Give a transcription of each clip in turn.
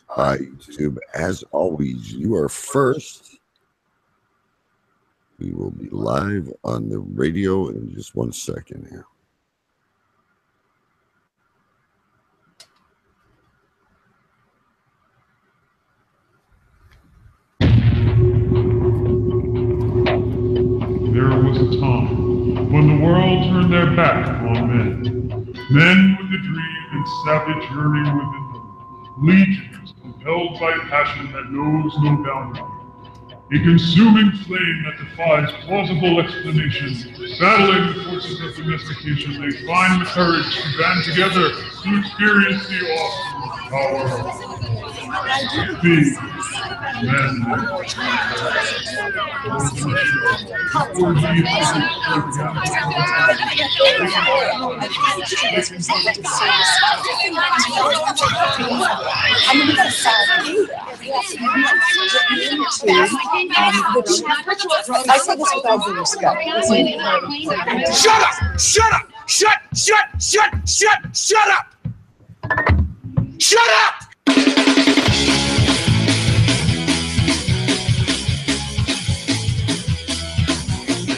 YouTube, as always, you are first. We will be live on the radio in just 1 second here. There was a time when the world turned their back on men. Men with a dream and savage yearning within them. Legions compelled by passion that knows no boundary. A consuming flame that defies plausible explanation. Battling the forces of domestication, they find the courage to band together to experience the awesome power of being men. I say this without being respect. Shut up! Shut up! Shut up! Shut up!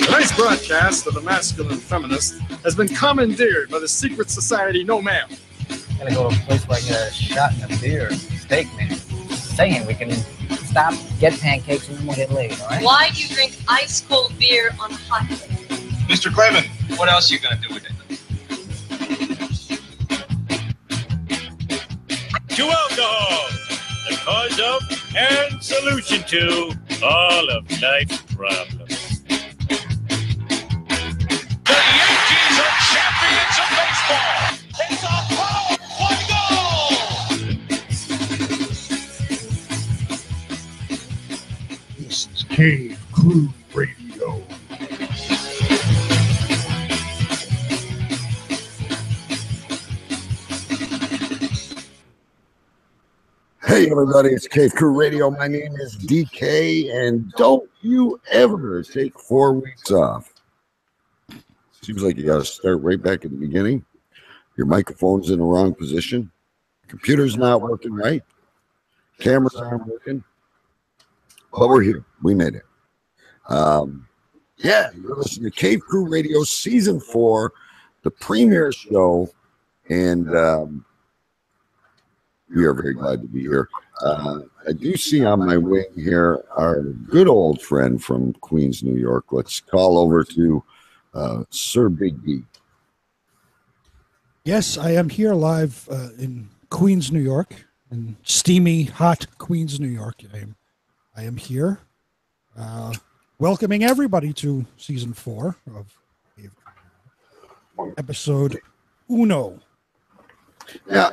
Tonight's broadcast of the Masculine Feminist has been commandeered by the secret society No Ma'am. Gotta go to a place where I get a shot and a beer, steak, man. Saying we can stop, get pancakes, and then we'll get laid, all right? Why do you drink ice cold beer on a hot day? Mr. Clement, what else are you gonna do with it? To alcohol, the cause of and solution to all of life's problems. The Yankees are champions of baseball. It's a home goal. This is Cave Crew Radio. Hey, everybody, it's Cave Crew Radio. My name is DK, and don't you ever take 4 weeks off. Seems like you got to start right back at the beginning. Your microphone's in the wrong position. Computer's not working right. Cameras aren't working. But we're here. We made it. Yeah, you're listening to Cave Crew Radio Season 4, the premiere show, and we are very glad to be here. I do see on my wing here our good old friend from Queens, New York. Let's call over to Sir Big D. Yes, I am here live in Queens, New York, in steamy, hot Queens, New York. I am here, welcoming everybody to Season 4 of Episode Uno. Yeah,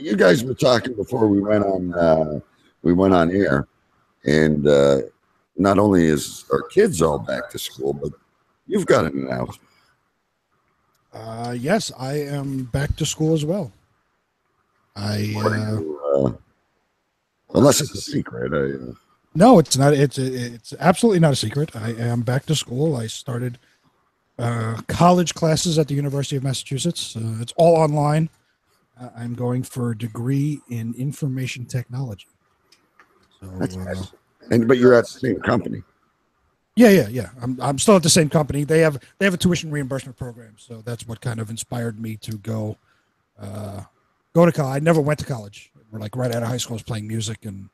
you guys were talking before we went on air, and not only is our kids all back to school, but you've got an announcement. Yes, I am back to school as well. Unless it's a secret. No, it's not. It's absolutely not a secret. I am back to school. I started college classes at the University of Massachusetts. It's all online. I'm going for a degree in information technology. So, that's nice. But you're at the same company. Yeah. I'm still at the same company. They have a tuition reimbursement program, so that's what kind of inspired me to go to college. I never went to college. We're like right out of high school, I was playing music and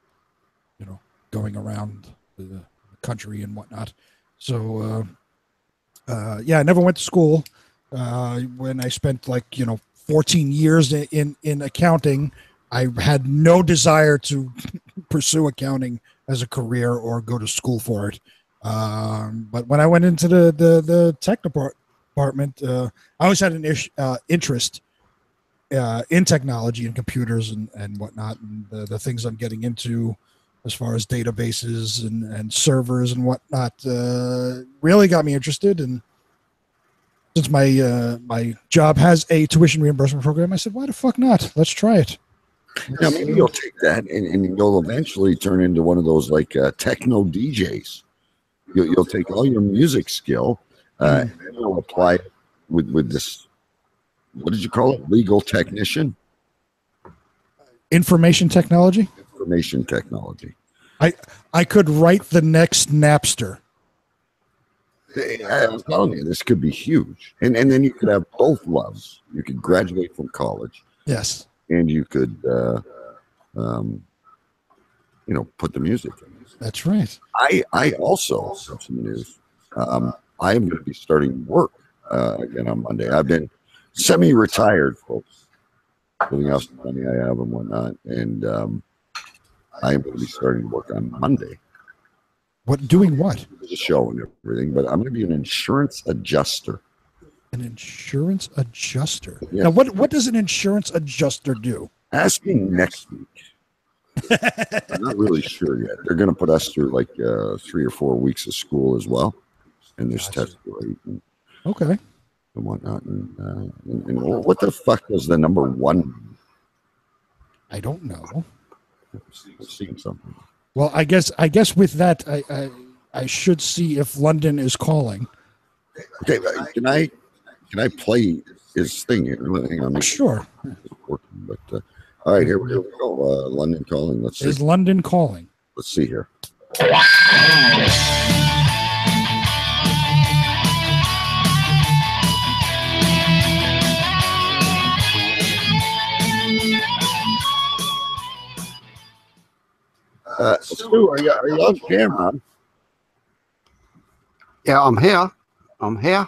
going around the country and whatnot. So I never went to school. When I spent 14 years in accounting, I had no desire to pursue accounting as a career or go to school for it. But when I went into the tech department, I always had an interest in technology and computers and whatnot, and the things I'm getting into as far as databases and servers and whatnot really got me interested. And since my job has a tuition reimbursement program, I said, why the fuck not? Let's try it. Now, maybe you'll take that and you'll eventually turn into one of those techno DJs. You'll take all your music skill and then you'll apply it with this, what did you call it? Legal technician? Information technology? coordination technology. I could write the next Napster. I'm telling you, this could be huge. And then you could have both loves. You could graduate from college. Yes. And you could, put the music in. That's right. I also have some news. I am going to be starting work again on Monday. I've been semi-retired, folks, living off the money I have and whatnot. And I am going to be starting work on Monday. Doing what? There's a show and everything, but I'm going to be an insurance adjuster. An insurance adjuster. Yeah. Now, what does an insurance adjuster do? Ask me next week. I'm not really sure yet. They're going to put us through like 3 or 4 weeks of school as well, and there's test rate and okay and whatnot. And what the fuck does the number 1 mean? I don't know. I've seen something. Well, I guess with that, I should see if London is calling. Okay, can I play his thing here? Hang on. Sure. But all right, here we go. London calling. Let's see. Is London calling? Let's see here. Stu, are you on camera? Yeah, I'm here. I'm here.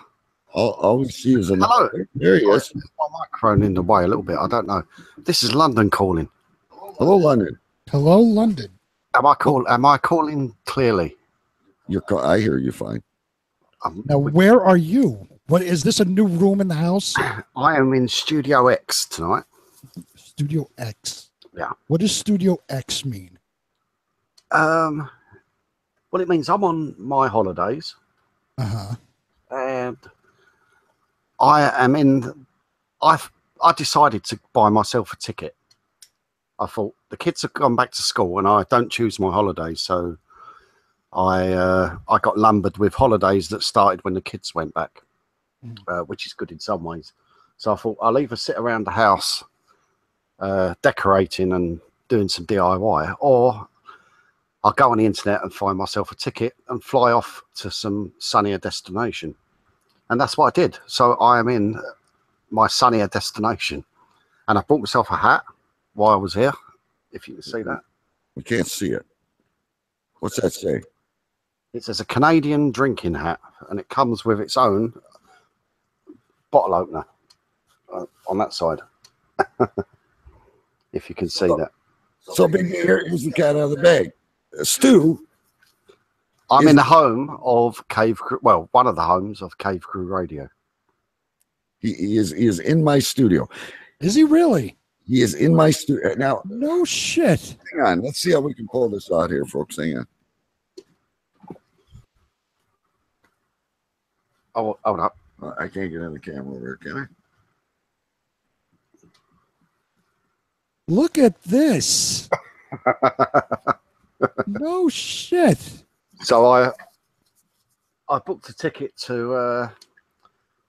All we see is hello. There he is. My microphone in the way a little bit. I don't know. This is London calling. Hello, London. Hello, London. Am I calling clearly? I hear you fine. Now, where are you? What is this? A new room in the house? I am in Studio X tonight. Studio X. Yeah. What does Studio X mean? Well, it means I'm on my holidays. And I decided to buy myself a ticket. I thought the kids have gone back to school and I don't choose my holidays, so I got lumbered with holidays that started when the kids went back, which is good in some ways. So I thought I'll either sit around the house decorating and doing some DIY, or I'll go on the internet and find myself a ticket and fly off to some sunnier destination. And that's what I did. So I am in my sunnier destination. And I bought myself a hat while I was here, if you can see that. We can't see it. What's that say? It says a Canadian drinking hat, and it comes with its own bottle opener on that side. If you can see that. So, big, here's the cat out of the bag. Stu, I'm in the home of Cave Crew. Well, one of the homes of Cave Crew Radio. He is in my studio. Is he really? He is in my studio now. No shit. Hang on, let's see how we can pull this out here, folks. Hang on. Oh, hold up. I can't get in the camera over here, can I? Look at this. No shit. So I booked a ticket to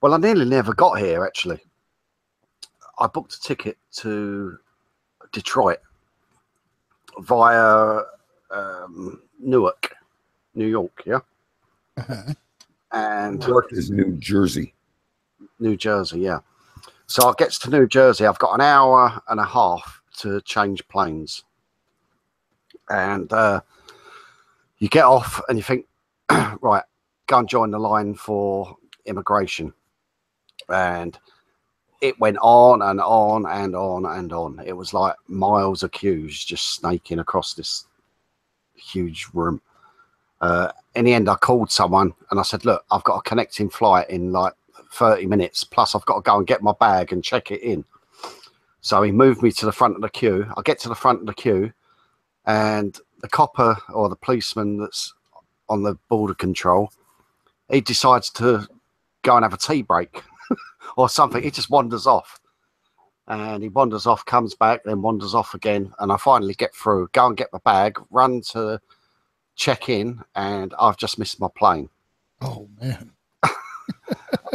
well, I nearly never got here actually. I booked a ticket to Detroit via Newark, New York, yeah. And Newark is New Jersey. New Jersey, yeah. So I get to New Jersey, I've got an hour and a half to change planes. And you get off and you think, right, go and join the line for immigration. And it went on and on and on and on. It was like miles of queues just snaking across this huge room. In the end, I called someone and I said, look, I've got a connecting flight in like 30 minutes. Plus, I've got to go and get my bag and check it in. So he moved me to the front of the queue. I get to the front of the queue and the copper or the policeman that's on the border control, he decides to go and have a tea break or something. He just wanders off. And he wanders off, comes back, then wanders off again. And I finally get through, go and get my bag, run to check in, and I've just missed my plane. Oh, man.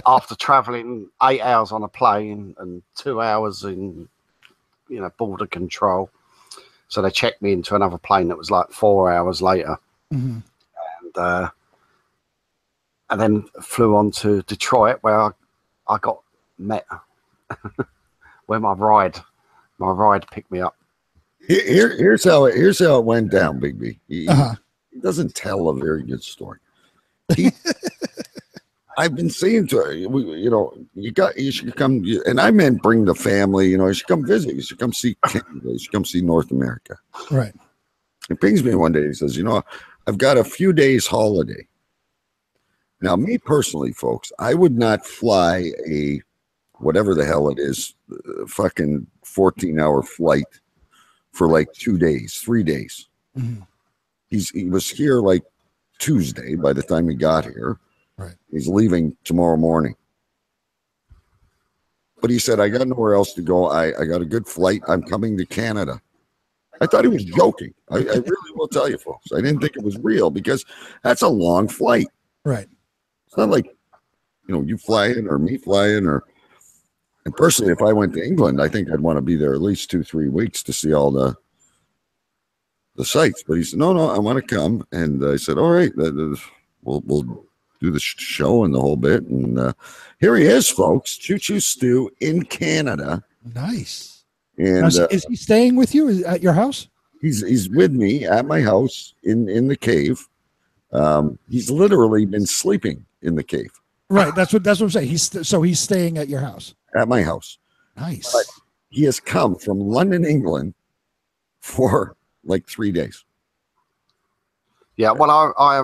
After traveling 8 hours on a plane and 2 hours in, border control. So they checked me into another plane that was like 4 hours later. Mm-hmm. And then flew on to Detroit, where I got met, where my ride picked me up. Here's how it went down, Big B. He doesn't tell a very good story. I've been saying to her, you should come, and I meant bring the family. You should come visit. You should come see Canada. You should come see North America. Right. He pings me one day. He says, I've got a few days holiday. Now, me personally, folks, I would not fly a whatever the hell it is, fucking 14-hour flight for like 2 days, 3 days. Mm-hmm. He was here like Tuesday by the time he got here. Right. He's leaving tomorrow morning. But he said, I got nowhere else to go. I got a good flight. I'm coming to Canada. I thought he was joking. I really will tell you, folks. I didn't think it was real because that's a long flight. Right. It's not like, you flying or me flying and personally, if I went to England, I think I'd want to be there at least 2-3 weeks to see all the sites. But he said, no, I want to come. And I said, all right, we'll do the show and the whole bit. And here he is, folks. Choo Choo Stew in Canada. Nice. And now, is he staying with you at your house? He's with me at my house in the cave. He's literally been sleeping in the cave. Right. That's what I'm saying. He's staying at your house. At my house. Nice. But he has come from London, England for like 3 days. Yeah, well, I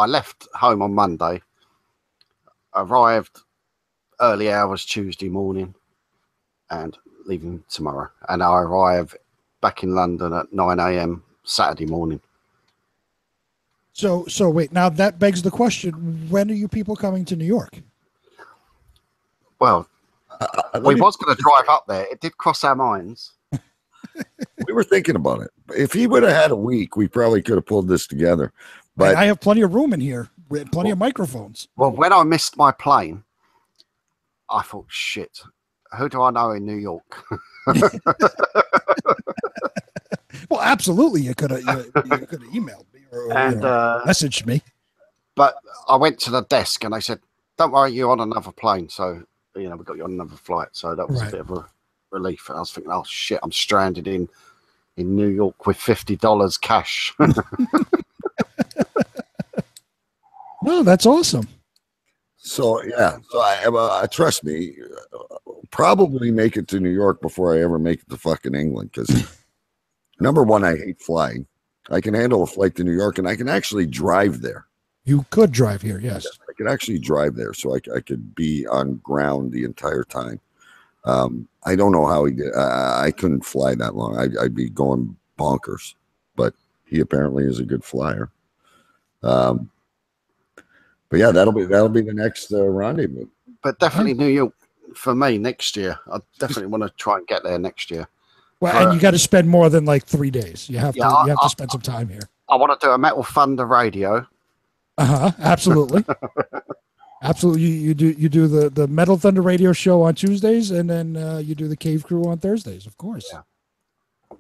left home on Monday, arrived early hours Tuesday morning, and leaving tomorrow. And I arrive back in London at 9 a.m. Saturday morning. So wait, now that begs the question, when are you people coming to New York? Well, we was going to drive up there. It did cross our minds. We were thinking about it. If he would have had a week, we probably could have pulled this together. But and I have plenty of room in here. We had plenty of microphones. Well, when I missed my plane, I thought, shit, who do I know in New York? Well, absolutely. You could have emailed me or messaged me. But I went to the desk and they said, don't worry, you're on another plane. So, we got you on another flight. So that was a bit of a relief. And I was thinking, oh, shit, I'm stranded in New York with $50 cash. No, that's awesome. So, yeah. So, I trust me, probably make it to New York before I ever make it to fucking England. Because, number one, I hate flying. I can handle a flight to New York, and I can actually drive there. You could drive here, yes. I could actually drive there, so I could be on ground the entire time. I don't know how he did. I couldn't fly that long. I'd be going bonkers. But he apparently is a good flyer. But yeah, that'll be the next rendezvous. But definitely New York for me next year. I definitely want to try and get there next year. Well, and you got to spend more than like 3 days. You have to spend some time here. I want to do a Metal Thunder radio. Absolutely. Absolutely. You do the Metal Thunder radio show on Tuesdays, and then you do the Cave Crew on Thursdays, of course. Yeah.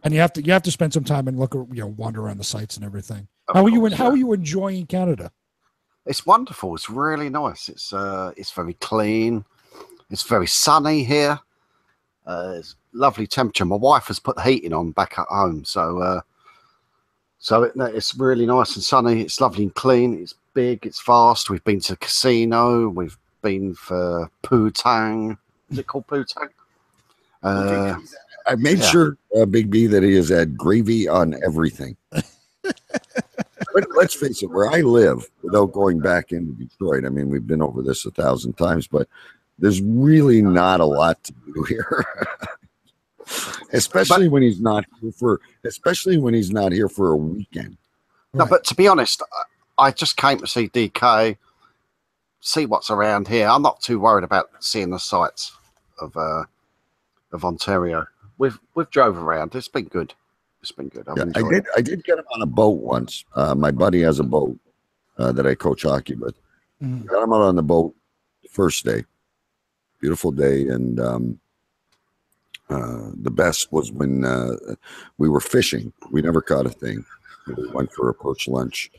And you have to spend some time and look, wander around the sites and everything. How are you enjoying Canada? It's wonderful. It's really nice. It's very clean. It's very sunny here. It's lovely temperature. My wife has put the heating on back at home, so it's really nice and sunny. It's lovely and clean. It's big. It's fast. We've been to the casino. We've been for Poo-Tang. Is it called Poo-Tang? I made sure, Big B, that he has had gravy on everything. But let's face it, where I live, without going back into Detroit, I mean, we've been over this 1,000 times, but there's really not a lot to do here. especially when he's not here for a weekend. No, but to be honest, I just came to see DK, see what's around here. I'm not too worried about seeing the sights of Ontario. We've drove around. It's been good. It's been good. I did get him on a boat once. My buddy has a boat that I coach hockey with. Mm-hmm. Got him out on the boat first day. Beautiful day, and The best was when we were fishing. We never caught a thing. We went for a perch lunch,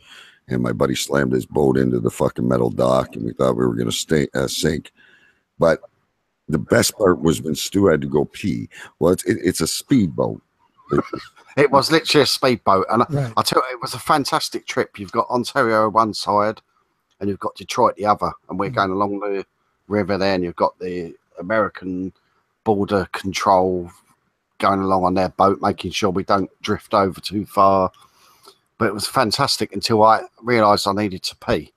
and my buddy slammed his boat into the fucking metal dock, and we thought we were going to sink. But the best part was when Stu had to go pee. Well, it's a speedboat. It was literally a speedboat, and Right. I tell you, it was a fantastic trip. You've got Ontario one side, and you've got Detroit the other, and we're going along the river there, and you've got the American border control going along on their boat, making sure we don't drift over too far. But it was fantastic until I realised I needed to pee.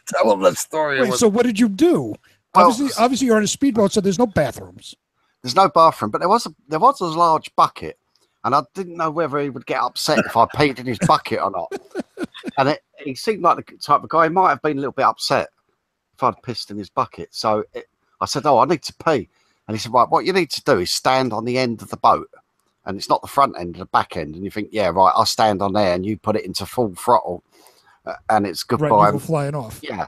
Tell them that story. Wait, so what did you do? Well, Obviously, you're on a speedboat, so there's no bathrooms. There's no bathroom, but there was a large bucket, and I didn't know whether he would get upset if I peed in his bucket or not. And he seemed like the type of guy. He might have been a little bit upset if I'd pissed in his bucket. So I said, "Oh, I need to pee," and he said, "Right, what you need to do is stand on the end of the boat, and it's not the front end, the back end." And you think, "Yeah, right, I'll stand on there," and you put it into full throttle, and it's goodbye. Right, you go flying off. Yeah,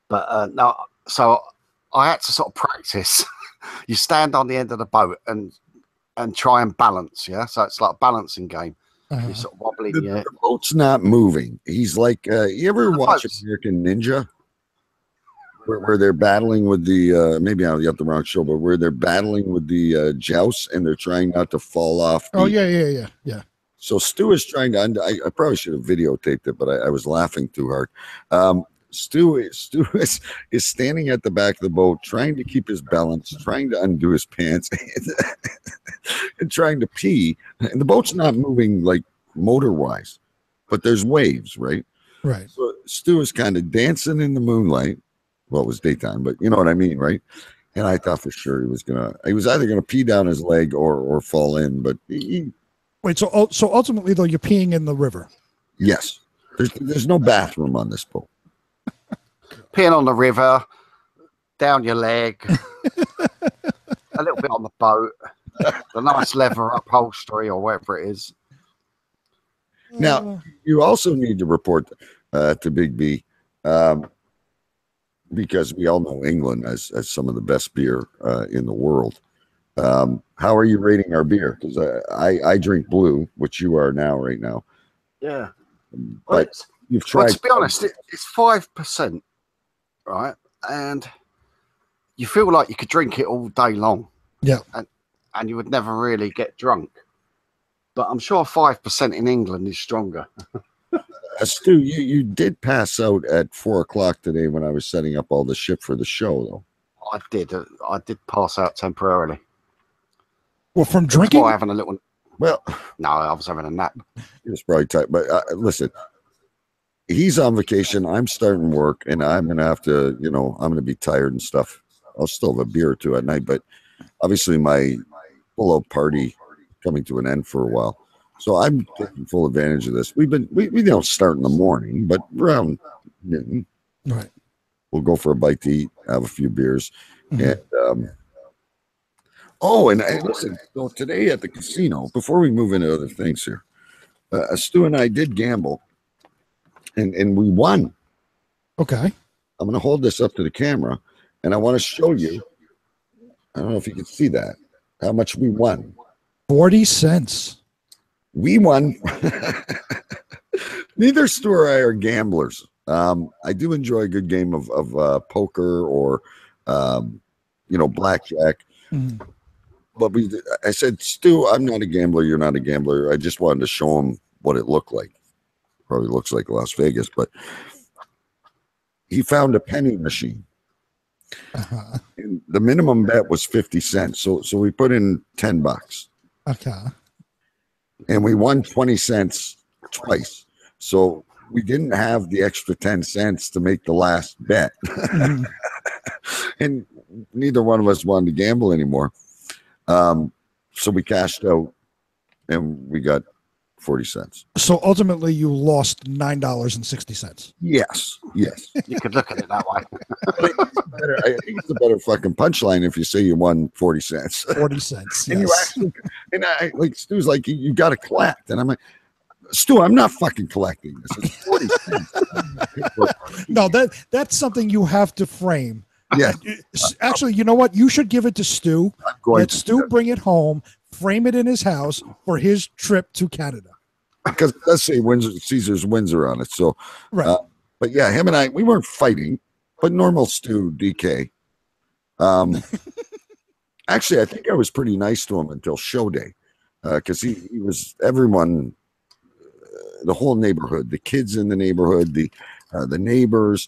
but no. So I had to sort of practice. You stand on the end of the boat and try and balance, yeah. So it's like a balancing game. You're sort of wobbling. The boat's not moving. He's like, you ever watch American Ninja, where they're battling with the maybe I got the wrong show, but where they're battling with the jousts and they're trying not to fall off. Oh yeah. So Stu is trying to. I probably should have videotaped it, but I was laughing too hard. Stu is standing at the back of the boat, trying to keep his balance, trying to undo his pants, and trying to pee. And the boat's not moving like motor-wise, but there's waves, right? Right. So Stu is kind of dancing in the moonlight. Well, it was daytime, but you know what I mean, right? And I thought for sure he was either gonna pee down his leg or fall in. But wait, so ultimately though, you're peeing in the river. Yes, there's no bathroom on this boat. Peeing on the river, down your leg, a little bit on the boat, the nice leather upholstery or whatever it is. Now, you also need to report to Big B because we all know England as some of the best beer in the world. How are you rating our beer? Because I drink blue, which you are now right now. Yeah. But you've tried. Well, to be honest, it's 5%. Right, and you feel like you could drink it all day long. Yeah, and you would never really get drunk. But I'm sure 5% in England is stronger. Stu, you did pass out at 4 o'clock today when I was setting up all the shit for the show, though. I did pass out temporarily. Well, from drinking? Having a little. Well, no, I was having a nap. It was probably tight, but listen. He's on vacation. I'm starting work, and I'm gonna have to, I'm gonna be tired and stuff. I'll still have a beer or two at night, but obviously my full-out party coming to an end for a while, so I'm taking full advantage of this. We don't start in the morning, but around noon, right? We'll go for a bite to eat, have a few beers, and listen. So today at the casino, before we move into other things here, Stu and I did gamble. And we won. Okay. I'm going to hold this up to the camera, and I want to show you. I don't know if you can see that. How much we won. 40 cents. We won. Neither Stu or I are gamblers. I do enjoy a good game of poker or, blackjack. Mm-hmm. But I said, Stu, I'm not a gambler. You're not a gambler. I just wanted to show him what it looked like. Probably looks like Las Vegas, but he found a penny machine. And the minimum bet was 50 cents. So we put in $10. Okay. And we won 20 cents twice. So we didn't have the extra 10 cents to make the last bet. Mm-hmm. And neither one of us wanted to gamble anymore. So we cashed out and we got 40 cents. So ultimately you lost $9.60. Yes. You could look at it that way. I think it's a better fucking punchline if you say you won 40 cents. 40 cents. And yes. you actually, and I like Stu's like, you got to collect. And I'm like, Stu, I'm not fucking collecting this. It's 40 cents. No, that's something you have to frame Yeah. Actually, you know what? You should give it to Stu. Let Stu bring it home, frame it in his house for his trip to Canada. Because it does say Caesar's Windsor on it. So, right. But yeah, him and I, we weren't fighting, but normal Stu, DK. Actually, I think I was pretty nice to him until show day, because he was everyone, the whole neighborhood, the kids in the neighborhood, the neighbors,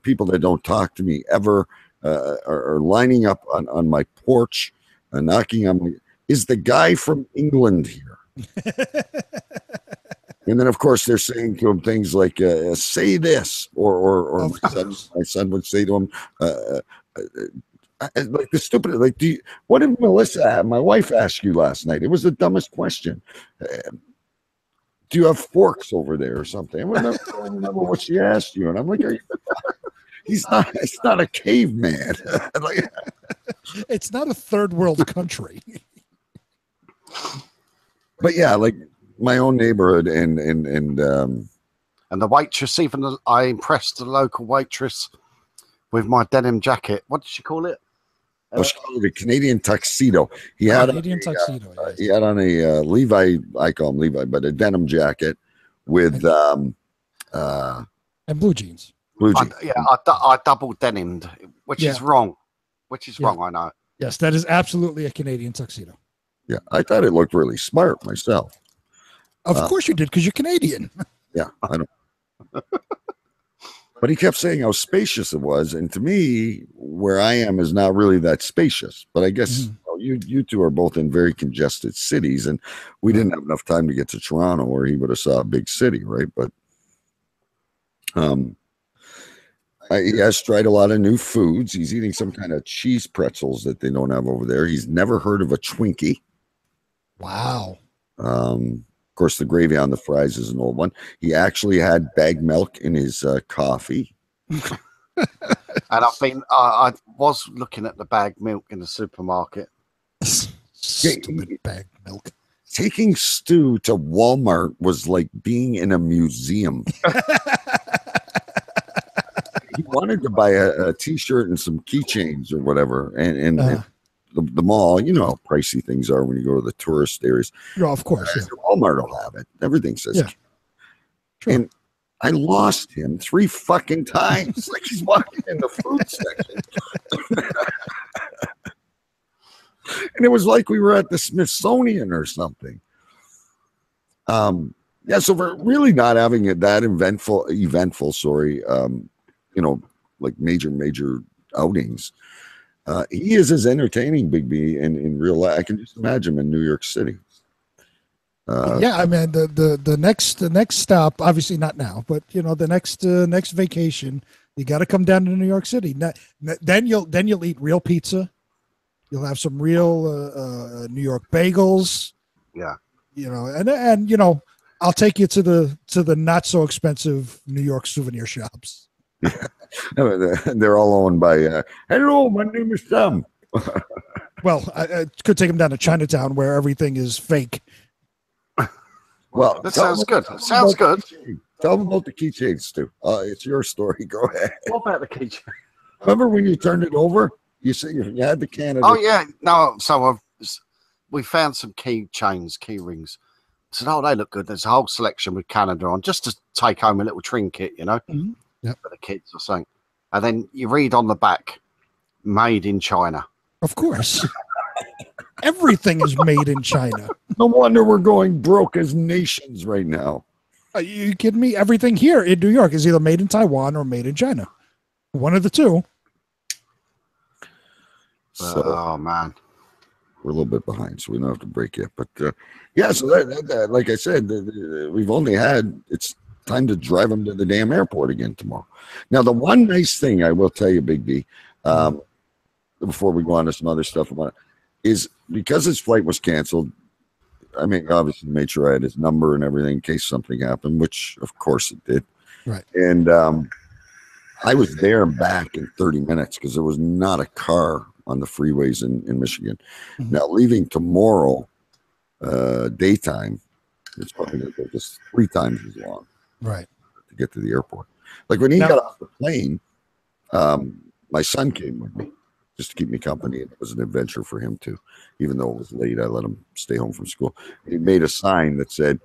people that don't talk to me ever, are lining up on my porch, knocking on me. Is the guy from England here? And then, of course, they're saying to him things like, say this, or my son would say to him, like the stupid, like, what did Melissa, my wife, ask you last night? It was the dumbest question. Do you have forks over there or something? I don't remember what she asked you. And I'm like, it's not a caveman. Like, it's not a third world country. But yeah, like my own neighborhood and the waitress, even I impressed the local waitress with my denim jacket. What did she call it? She called it a Canadian tuxedo. He had tuxedo. He had on a Levi, I call him Levi, but a denim jacket with and blue jeans. Blue jeans. I double denimed, which is wrong. Wrong, I know. Yes, that is absolutely a Canadian tuxedo. Yeah, I thought it looked really smart myself. Of course you did, because you're Canadian. Yeah, I don't. But he kept saying how spacious it was, and to me, where I am is not really that spacious. But I guess you two are both in very congested cities, and we didn't have enough time to get to Toronto, or he would have saw a big city, right? But he has tried a lot of new foods. He's eating some kind of cheese pretzels that they don't have over there. He's never heard of a Twinkie. Wow. Of course, the gravy on the fries is an old one. He actually had bag milk in his coffee. And I was looking at the bag milk in the supermarket. Stupid bag milk. Taking Stu to Walmart was like being in a museum. He wanted to buy a T-shirt and some keychains or whatever, and the mall, you know how pricey things are when you go to the tourist areas. Yeah, of course. Yeah. Walmart will have it. Everything says. Yeah. Sure. And I lost him 3 fucking times. Like he's walking in the food section. And it was like we were at the Smithsonian or something. Yeah, so we're really not having it that eventful, like major outings. He is as entertaining, Big B, in real life. I can just imagine him in New York City. Yeah, I mean the next stop, obviously not now, but the next vacation, you got to come down to New York City. Then you'll eat real pizza. You'll have some real New York bagels. Yeah, and I'll take you to the not so expensive New York souvenir shops. They're all owned by hello, my name is Tom. Well, I could take them down to Chinatown where everything is fake. Well, that sounds good. Sounds good. Tell them about the keychains, Stu. It's your story. Go ahead. What about the keychain? Remember when you turned it over? You said you had the Canada. Oh yeah, no. So we found some key rings. I said, oh, they look good. There's a whole selection with Canada on, just to take home a little trinket, Mm-hmm. Yep. For the kids or something. And then you read on the back, made in China. Of course. Everything is made in China. No wonder we're going broke as nations right now. Are you kidding me? Everything here in New York is either made in Taiwan or made in China. One of the two. So, oh, man. We're a little bit behind, so we don't have to break yet. But, yeah, so that, like I said, we've only had, it's time to drive them to the damn airport again tomorrow. Now, the one nice thing I will tell you, Big B, before we go on to some other stuff about it, is because his flight was canceled. I mean, obviously made sure I had his number and everything in case something happened, which of course it did. Right. And I was there and back in 30 minutes because there was not a car on the freeways in Michigan. Mm-hmm. Now, leaving tomorrow daytime, it's probably going to take us 3 times as long. Right. To get to the airport. Like when he got off the plane, my son came with me just to keep me company. It was an adventure for him too. Even though it was late, I let him stay home from school. He made a sign that said,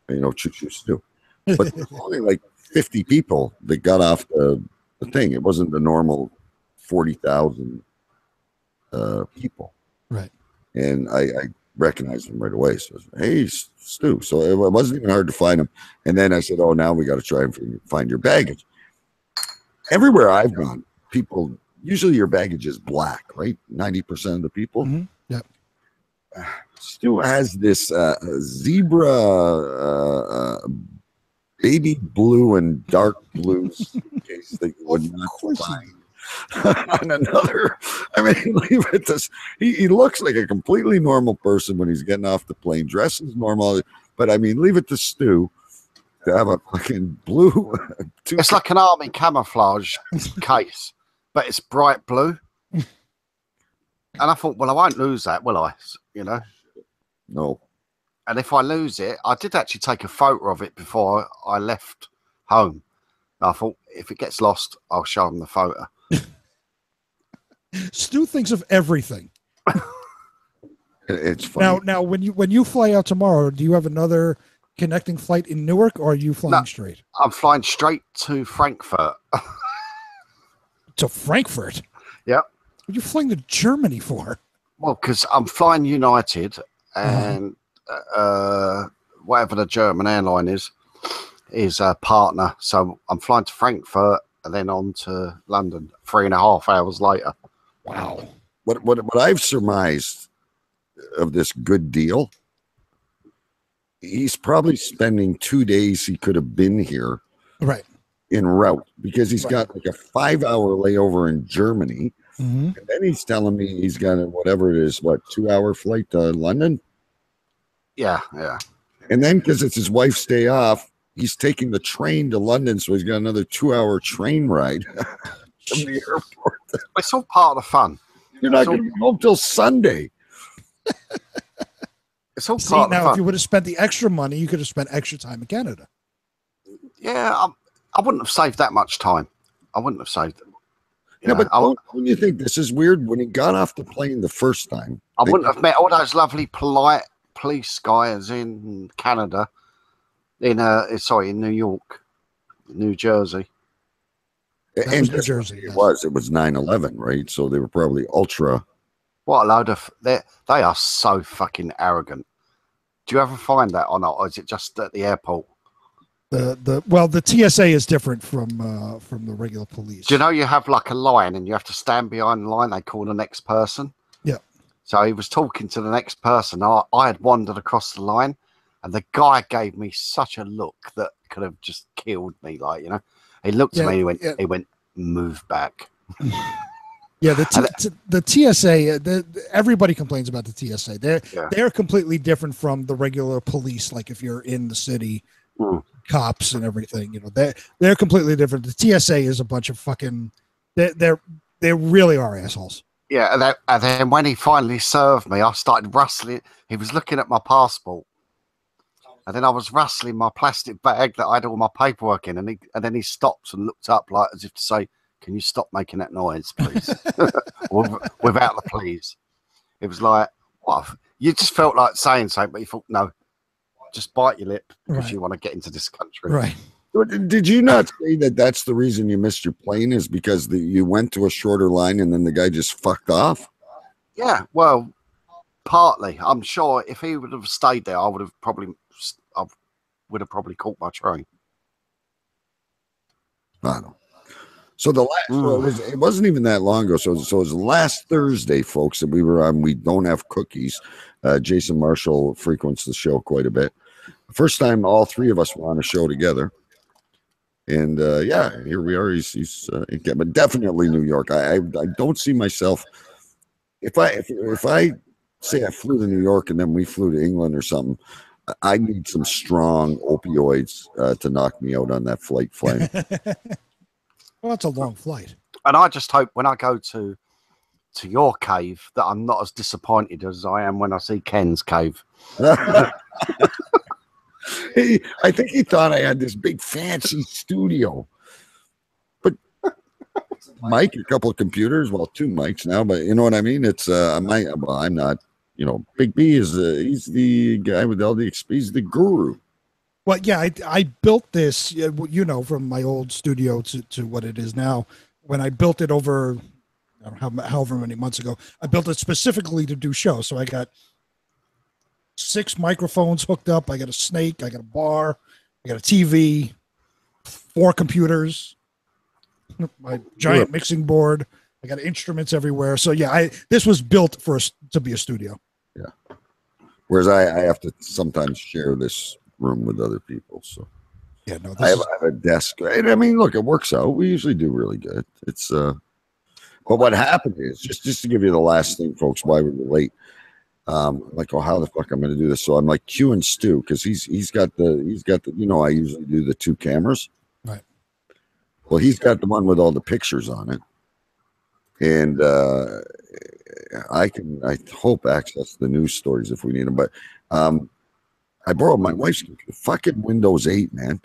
choo choo stew. But there was only like 50 people that got off the thing. It wasn't the normal 40,000 people. Right. And I recognized him right away. So I said, hey, Stu. So it wasn't even hard to find him. And then I said, oh, now we got to try and find your baggage. Everywhere I've gone, people, usually your baggage is black, right? 90% of the people. Mm-hmm. Yep. Stu has this zebra, baby blue and dark blue case that you would not find on another. I mean, leave it this. He looks like a completely normal person when he's getting off the plane, dresses normal. But I mean, leave it to Stu to have a fucking blue. It's like an army camouflage case, but it's bright blue. And I thought, well, I won't lose that, will I? No. And if I lose it, I did actually take a photo of it before I left home. I thought, if it gets lost, I'll show him the photo. Stu thinks of everything. It's funny. Now, when you fly out tomorrow, do you have another connecting flight in Newark, or are you flying straight? I'm flying straight to Frankfurt. To Frankfurt? Yep. What are you flying to Germany for? Well, because I'm flying United, and whatever the German airline is a partner. So I'm flying to Frankfurt and then on to London 3.5 hours later. Wow. What I've surmised of this good deal, he's probably spending 2 days he could have been here right en route, because he's got like a 5-hour layover in Germany. Mm-hmm. And then he's telling me he's got a, whatever it is, 2-hour flight to London? Yeah. And then, because it's his wife's day off, he's taking the train to London, so he's got another 2-hour train ride from the airport. It's all part of the fun. You're not going to be home till Sunday. It's all part of the fun. If you would have spent the extra money, you could have spent extra time in Canada. Yeah, I wouldn't have saved that much time. I wouldn't have saved it. But don't you think this is weird? When he got off the plane the first time, I wouldn't have met all those lovely, polite police guys in Canada, in New York, New Jersey. And New Jersey, it was 9/11, right? So they were probably ultra. What a load of they are so fucking arrogant. Do you ever find that or not, or is it just at the airport? The TSA is different from the regular police. Do you know you have like a line and you have to stand behind the line? They call the next person. Yeah. So he was talking to the next person. I had wandered across the line, and the guy gave me such a look that could have just killed me. He looked at me. He went, move back. Yeah, the TSA. Everybody complains about the TSA. They're completely different from the regular police. Like if you're in the city. Cops and everything, they're completely different. The TSA is a bunch of fucking. They really are assholes. Yeah, and then when he finally served me, I started rustling. He was looking at my passport, and then I was rustling my plastic bag that I had all my paperwork in, and then he stopped and looked up like as if to say, "Can you stop making that noise, please?" Without the please. It was like, what? You just felt like saying something, but you thought, no. Just bite your lip because you want to get into this country. Right. Did you not say that that's the reason you missed your plane is because you went to a shorter line and then the guy just fucked off? Yeah, well, partly. I'm sure if he would have stayed there, I would have probably caught my train. I don't know. So it wasn't even that long ago. So it was last Thursday, folks, that we were on We Don't Have Cookies. Jason Marshall frequents the show quite a bit. The first time all three of us were on a show together. And here we are. He's but definitely New York. I don't see myself if I say I flew to New York and then we flew to England or something. I need some strong opioids to knock me out on that flight. Well, it's a long flight. And I just hope when I go to your cave that I'm not as disappointed as I am when I see Ken's cave. I think he thought I had this big fancy studio. But mic, a couple of computers, well, 2 mics now, but you know what I mean? It's I'm not, Big B is he's the guy with all the he's the guru. Well, yeah, I built this, from my old studio to what it is now. When I built it over, I don't know, however many months ago, I built it specifically to do shows. So I got 6 microphones hooked up. I got a snake. I got a bar. I got a TV, 4 computers, my giant mixing board. I got instruments everywhere. So yeah, this was built for us to be a studio. Yeah. Whereas I have to sometimes share this room with other people. So yeah, no, I have a desk. I mean, look, it works out. We usually do really good. It's but what happened is just to give you the last thing, folks, why we were late. Like, how the fuck I'm going to do this? So I'm like cueing Stu because he's got the I usually do the 2 cameras. Right. Well, he's got the one with all the pictures on it, and I hope access the news stories if we need them. But I borrowed my wife's computer. Fucking Windows 8, man.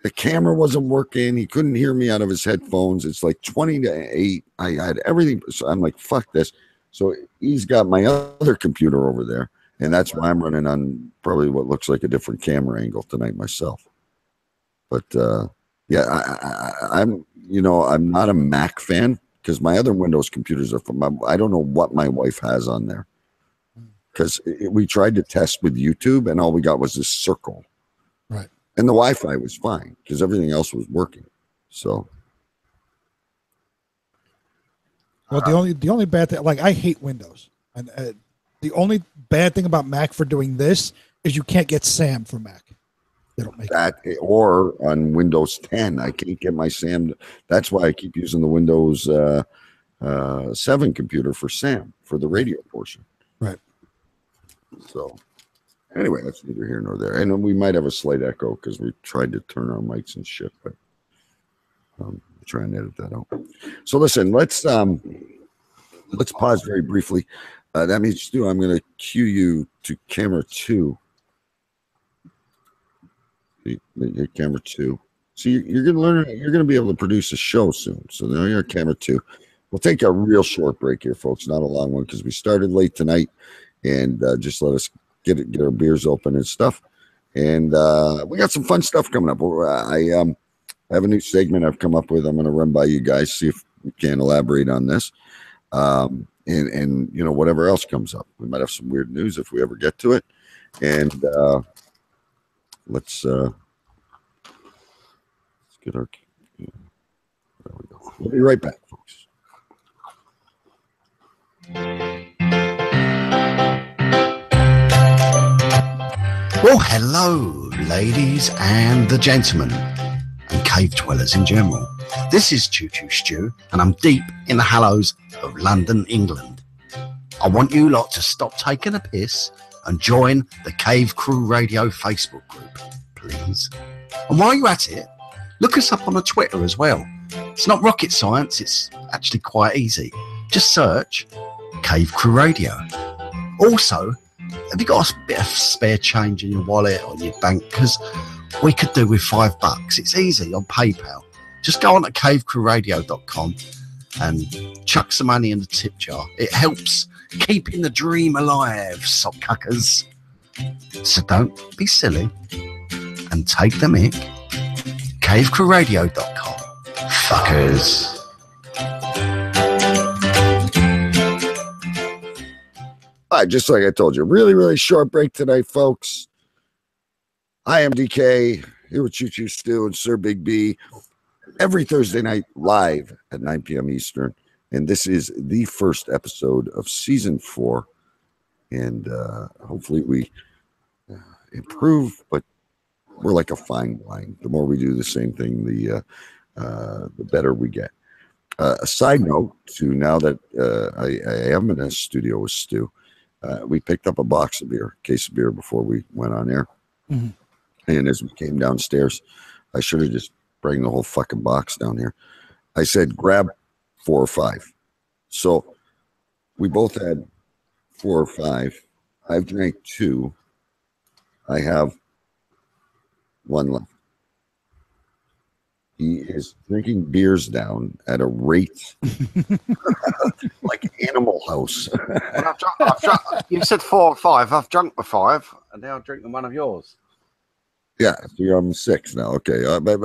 The camera wasn't working. He couldn't hear me out of his headphones. It's like 20 to 8. I had everything. So I'm like, fuck this. So he's got my other computer over there, and that's why I'm running on probably what looks like a different camera angle tonight myself. But yeah, I'm not a Mac fan because my other Windows computers are from I don't know what my wife has on there because we tried to test with YouTube and all we got was this circle, right? And the Wi-Fi was fine because everything else was working. So. Well, the only bad thing, like I hate Windows, and the only bad thing about Mac for doing this is you can't get SAM for Mac. They don't make that, or on Windows 10, I can't get my SAM. That's why I keep using the Windows 7 computer for SAM for the radio portion. Right. So, anyway, that's neither here nor there, and we might have a slight echo because we tried to turn our mics and shit, but. Try and edit that out. So listen, let's pause very briefly. That means, Stu, I'm going to cue you to camera 2. Camera 2. So you're going to learn. You're going to be able to produce a show soon. So now you're camera 2. We'll take a real short break here, folks. Not a long one because we started late tonight, and just let us get our beers open and stuff. And we got some fun stuff coming up. I have a new segment I've come up with. I'm going to run by you guys, see if we can elaborate on this. And whatever else comes up. We might have some weird news if we ever get to it. And let's get our there we go. We'll be right back, folks. Well, hello, ladies and the gentlemen. And cave dwellers in general. This is Choo Choo Stew, and I'm deep in the hallows of London, England. I want you lot to stop taking a piss and join the Cave Crew Radio Facebook group, please. And while you're at it, look us up on the Twitter as well. It's not rocket science, it's actually quite easy. Just search Cave Crew Radio. Also, have you got a bit of spare change in your wallet or your bank? Because we could do with $5. It's easy on PayPal. Just go on to cavecrewradio.com and chuck some money in the tip jar. It helps keeping the dream alive, sockcuckers. So don't be silly and take the mick. Cavecrewradio.com. Fuckers. All right, just like I told you, really, really short break tonight, folks. I am DK, here with Choo Choo Stew and Sir Big B, every Thursday night live at 9 p.m. Eastern. And this is the first episode of Season 4. And hopefully we improve, but we're like a fine wine. The more we do the same thing, the better we get. A side note to now that I am in a studio with Stu, we picked up a case of beer before we went on air. Mm-hmm. And as we came downstairs, I should have just bring the whole fucking box down here. I said, grab 4 or 5. So we both had 4 or 5. I've drank 2. I have 1 left. He is drinking beers down at a rate like Animal House. Well, I've drunk, you said 4 or 5. I've drunk the 5, and now I'm drinking one of yours. Yeah, so you're on 6 now. Okay, but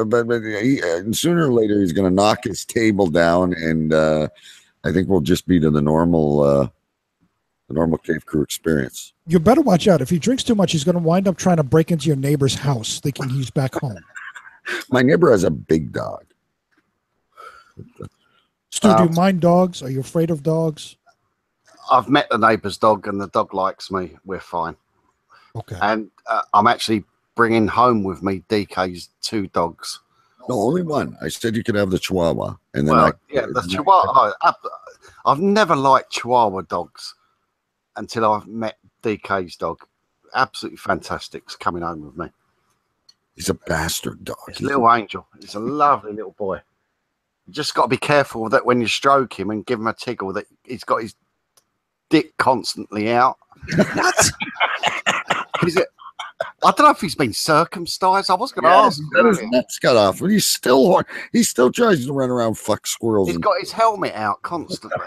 sooner or later he's going to knock his table down, and I think we'll just be to the normal Cave Crew experience. You better watch out. If he drinks too much, he's going to wind up trying to break into your neighbor's house, thinking he's back home. My neighbor has a big dog. Stu, do you mind dogs? Are you afraid of dogs? I've met the neighbour's dog, and the dog likes me. We're fine. Okay. And I'm actually bringing home with me DK's 2 dogs. No, only one. I said you could have the Chihuahua, and then the Chihuahua. I've never liked Chihuahua dogs until I've met DK's dog. Absolutely fantastic. It's coming home with me. He's a bastard dog. He's a little angel. He's a lovely little boy. You just got to be careful that when you stroke him and give him a tickle, that he's got his dick constantly out. What? I don't know if he's been circumcised. I was going to ask. His nuts cut off, but he still tries to run around fuck squirrels. He's got his helmet out constantly.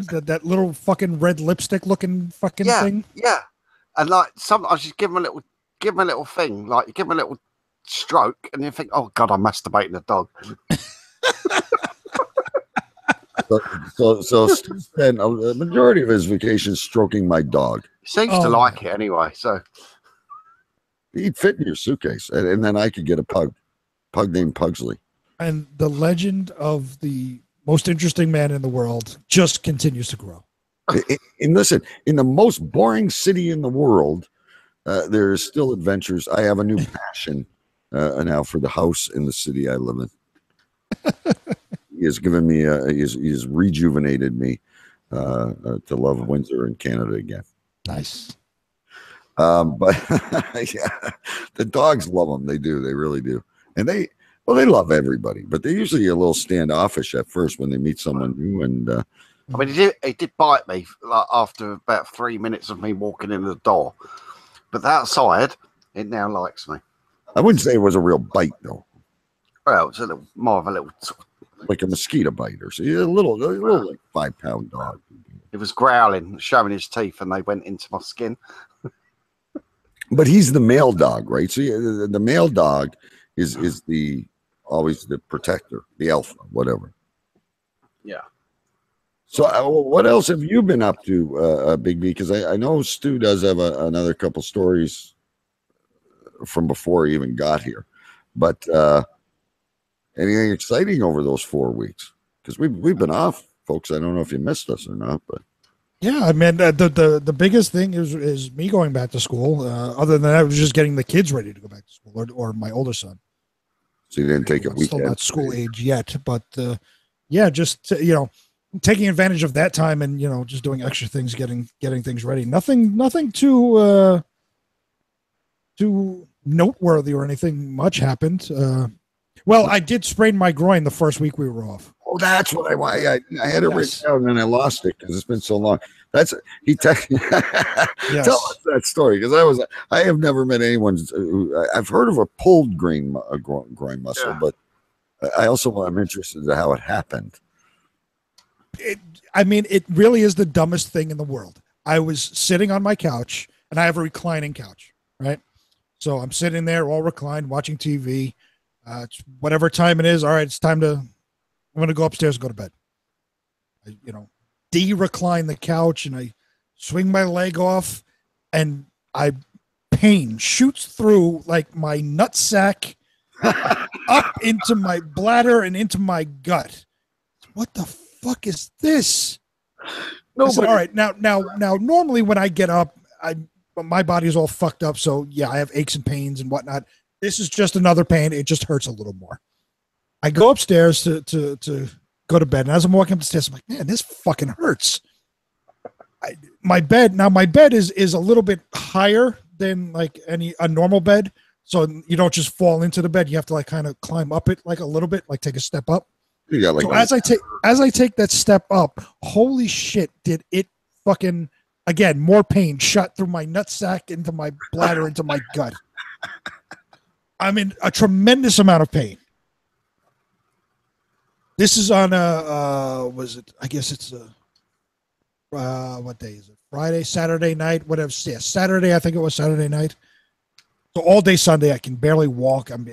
that little fucking red lipstick looking fucking thing. Yeah, and like sometimes just give him a little thing, like you give him a little stroke, and you think, oh god, I'm masturbating the dog. So Stu spent a majority of his vacation stroking my dog. He seems to like it anyway, so he'd fit in your suitcase, and then I could get a pug named Pugsley. And the legend of the most interesting man in the world just continues to grow. And listen, in the most boring city in the world, there is still adventures. I have a new passion now for the house in the city I live in. He has given me, he has rejuvenated me to love Windsor and Canada again. Nice. But yeah, the dogs love them. They do. They really do. And they love everybody, but they're usually a little standoffish at first when they meet someone new. And I mean, he did bite me after about 3 minutes of me walking in the door. But outside, it now likes me. I wouldn't say it was a real bite, though. Well, it's more of a little, like a mosquito bite or so. A little like 5-pound dog. It was growling, showing his teeth, and they went into my skin. But he's the male dog, right? So the male dog is always the protector, the alpha, whatever. Yeah. So what else have you been up to, Big B? Because I know Stu does have another couple stories from before he even got here. But anything exciting over those 4 weeks? Because we've been off, folks. I don't know if you missed us or not, but yeah, I mean the biggest thing is me going back to school. Other than that, I was just getting the kids ready to go back to school, or my older son. So you didn't take a weekend? Still not school age yet, but yeah, just taking advantage of that time and just doing extra things, getting things ready. Nothing too noteworthy or anything much happened. Well, I did sprain my groin the first week we were off. Oh, that's what I want. I had it written down and I lost it because it's been so long. He texted. Yes. Tell us that story because I have never met anyone. I've heard of a pulled groin muscle, yeah. But I'm interested in how it happened. It really is the dumbest thing in the world. I was sitting on my couch and I have a reclining couch, right? So I'm sitting there all reclined, watching TV. It's whatever time it is. All right, it's time I'm going to go upstairs and go to bed. I, de-recline the couch and I swing my leg off and pain shoots through like my nutsack up into my bladder and into my gut. What the fuck is this? No, said, all right. Now, normally when I get up, my body is all fucked up. So yeah, I have aches and pains and whatnot. This is just another pain. It just hurts a little more. I go upstairs to go to bed. And as I'm walking up the stairs, I'm like, man, this fucking hurts. My bed is a little bit higher than like a normal bed. So you don't just fall into the bed. You have to like kind of climb up it like a little bit, like take a step up. Yeah, like so as I take that step up, holy shit, did it fucking again, more pain shot through my nutsack into my bladder, into my gut. I'm in a tremendous amount of pain. This is on was it? I guess it's what day is it? Friday, Saturday night, whatever. Yeah, Saturday. I think it was Saturday night. So all day Sunday, I can barely walk. I'm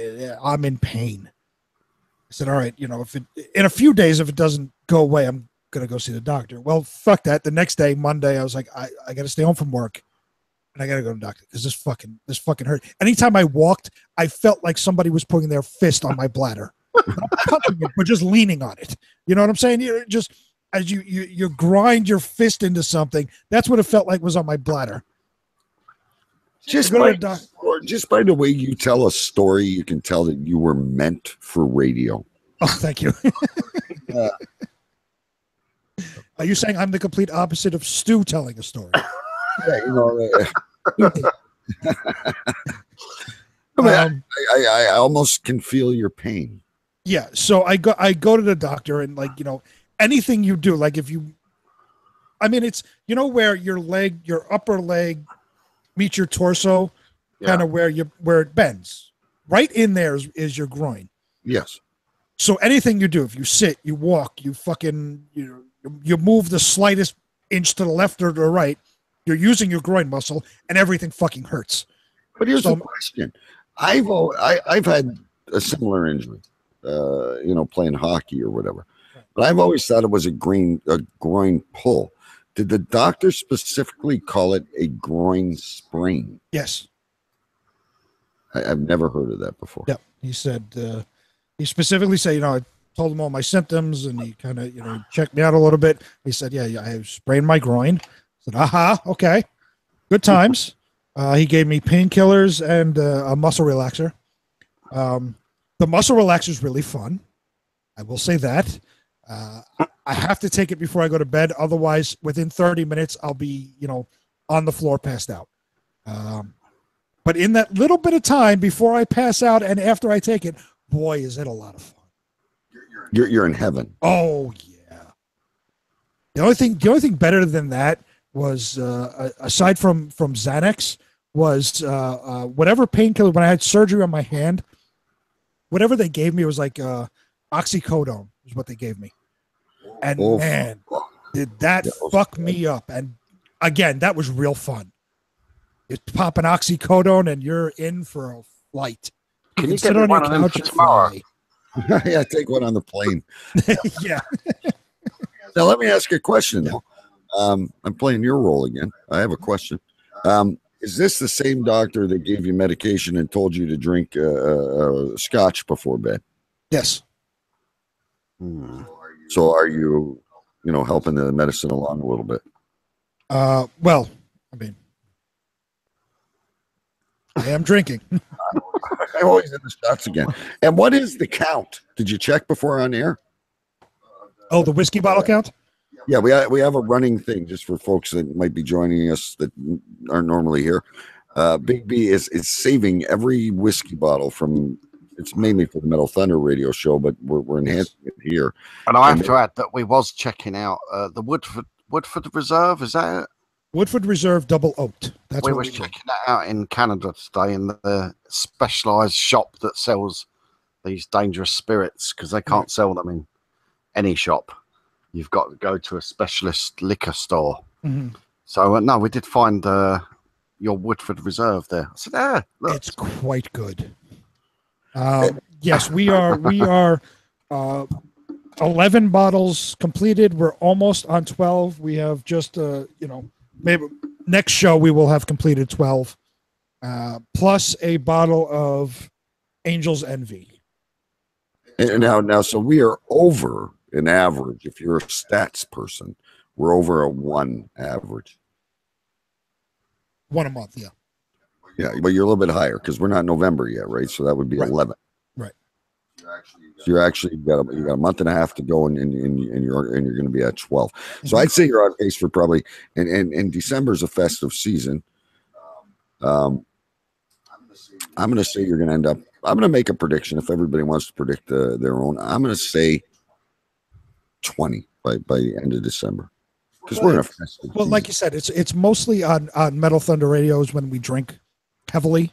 in pain. I said, all right, if it in a few days, if it doesn't go away, I'm gonna go see the doctor. Well, fuck that. The next day, Monday, I was like, I got to stay home from work, and I got to go to the doctor because this fucking hurt. Anytime I walked, I felt like somebody was putting their fist on my bladder, not touching it, but just leaning on it. You know what I'm saying? You just as you grind your fist into something. That's what it felt like was on my bladder. Just by the way you tell a story, you can tell that you were meant for radio. Oh, thank you. Are you saying I'm the complete opposite of Stu telling a story? Yeah, I almost can feel your pain. Yeah, so I go to the doctor, and anything you do, like it's where your upper leg meets your torso, kind of where it bends. Right in there is your groin. Yes. So anything you do, if you sit, you walk, you fucking you move the slightest inch to the left or to the right, you're using your groin muscle, and everything fucking hurts. But here's the question: I've had a similar injury, playing hockey or whatever, but I've always thought it was a groin pull. Did the doctor specifically call it a groin sprain? Yes. I've never heard of that before. Yeah, he said he specifically said, I told him all my symptoms, and he kind of checked me out a little bit. He said, yeah, I sprained my groin. I said, okay, good times. He gave me painkillers and a muscle relaxer. The muscle relaxer is really fun. I will say that. I have to take it before I go to bed. Otherwise, within 30 minutes, I'll be, on the floor passed out. But in that little bit of time before I pass out and after I take it, boy, is it a lot of fun. You're in heaven. Oh yeah. The only thing better than that was aside from Xanax was whatever painkiller. When I had surgery on my hand, whatever they gave me was like oxycodone is what they gave me. And man, did that fuck me up. And again, that was real fun. You pop an oxycodone and you're in for a flight. Can you sit on your couch and tomorrow? Yeah, take one on the plane. Yeah. Now let me ask you a question though. I'm playing your role again. I have a question. Is this the same doctor that gave you medication and told you to drink scotch before bed? Yes. So are you, helping the medicine along a little bit? Well, I mean, I am drinking. I'm always in the shots again. And what is the count? Did you check before on air? Oh, the whiskey bottle count? Yeah, we have a running thing just for folks that might be joining us that aren't normally here. Big B is saving every whiskey bottle from. It's mainly for the Metal Thunder radio show, but we're enhancing it here. And I have to add that we was checking out the Woodford Reserve. Is that it? Woodford Reserve Double Oaked. That's we what was checking that out in Canada today in the specialized shop that sells these dangerous spirits because they can't sell them in any shop. You've got to go to a specialist liquor store. Mm-hmm. So no, we did find your Woodford Reserve there. I said, look. It's quite good. Yes, we are 11 bottles completed. We're almost on 12. We have just maybe next show we will have completed 12, plus a bottle of Angel's Envy. And now, so we are over an average. If you're a stats person, we're over a 1 average. 1 a month, yeah. Yeah, but you're a little bit higher because we're not November yet, right? So that would be 11. Right. So you're actually you got a month and a half to go, and you're going to be at 12. So I'd say you're on pace for probably. And December's a festive season. I'm going to say you're going to end up. I'm going to make a prediction if everybody wants to predict their own. I'm going to say 20 by the end of December. Because we're in a festive season. Like you said, it's mostly on Metal Thunder radios when we drink heavily.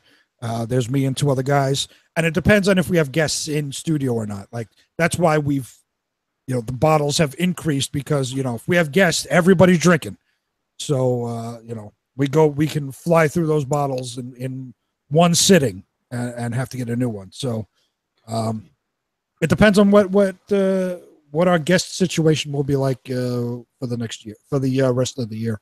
There's me and 2 other guys, and it depends on if we have guests in studio or not. Like that's why we've the bottles have increased because, if we have guests, everybody's drinking. So, we can fly through those bottles in one sitting and have to get a new one. So, it depends on what our guest situation will be like for the next year, for the rest of the year.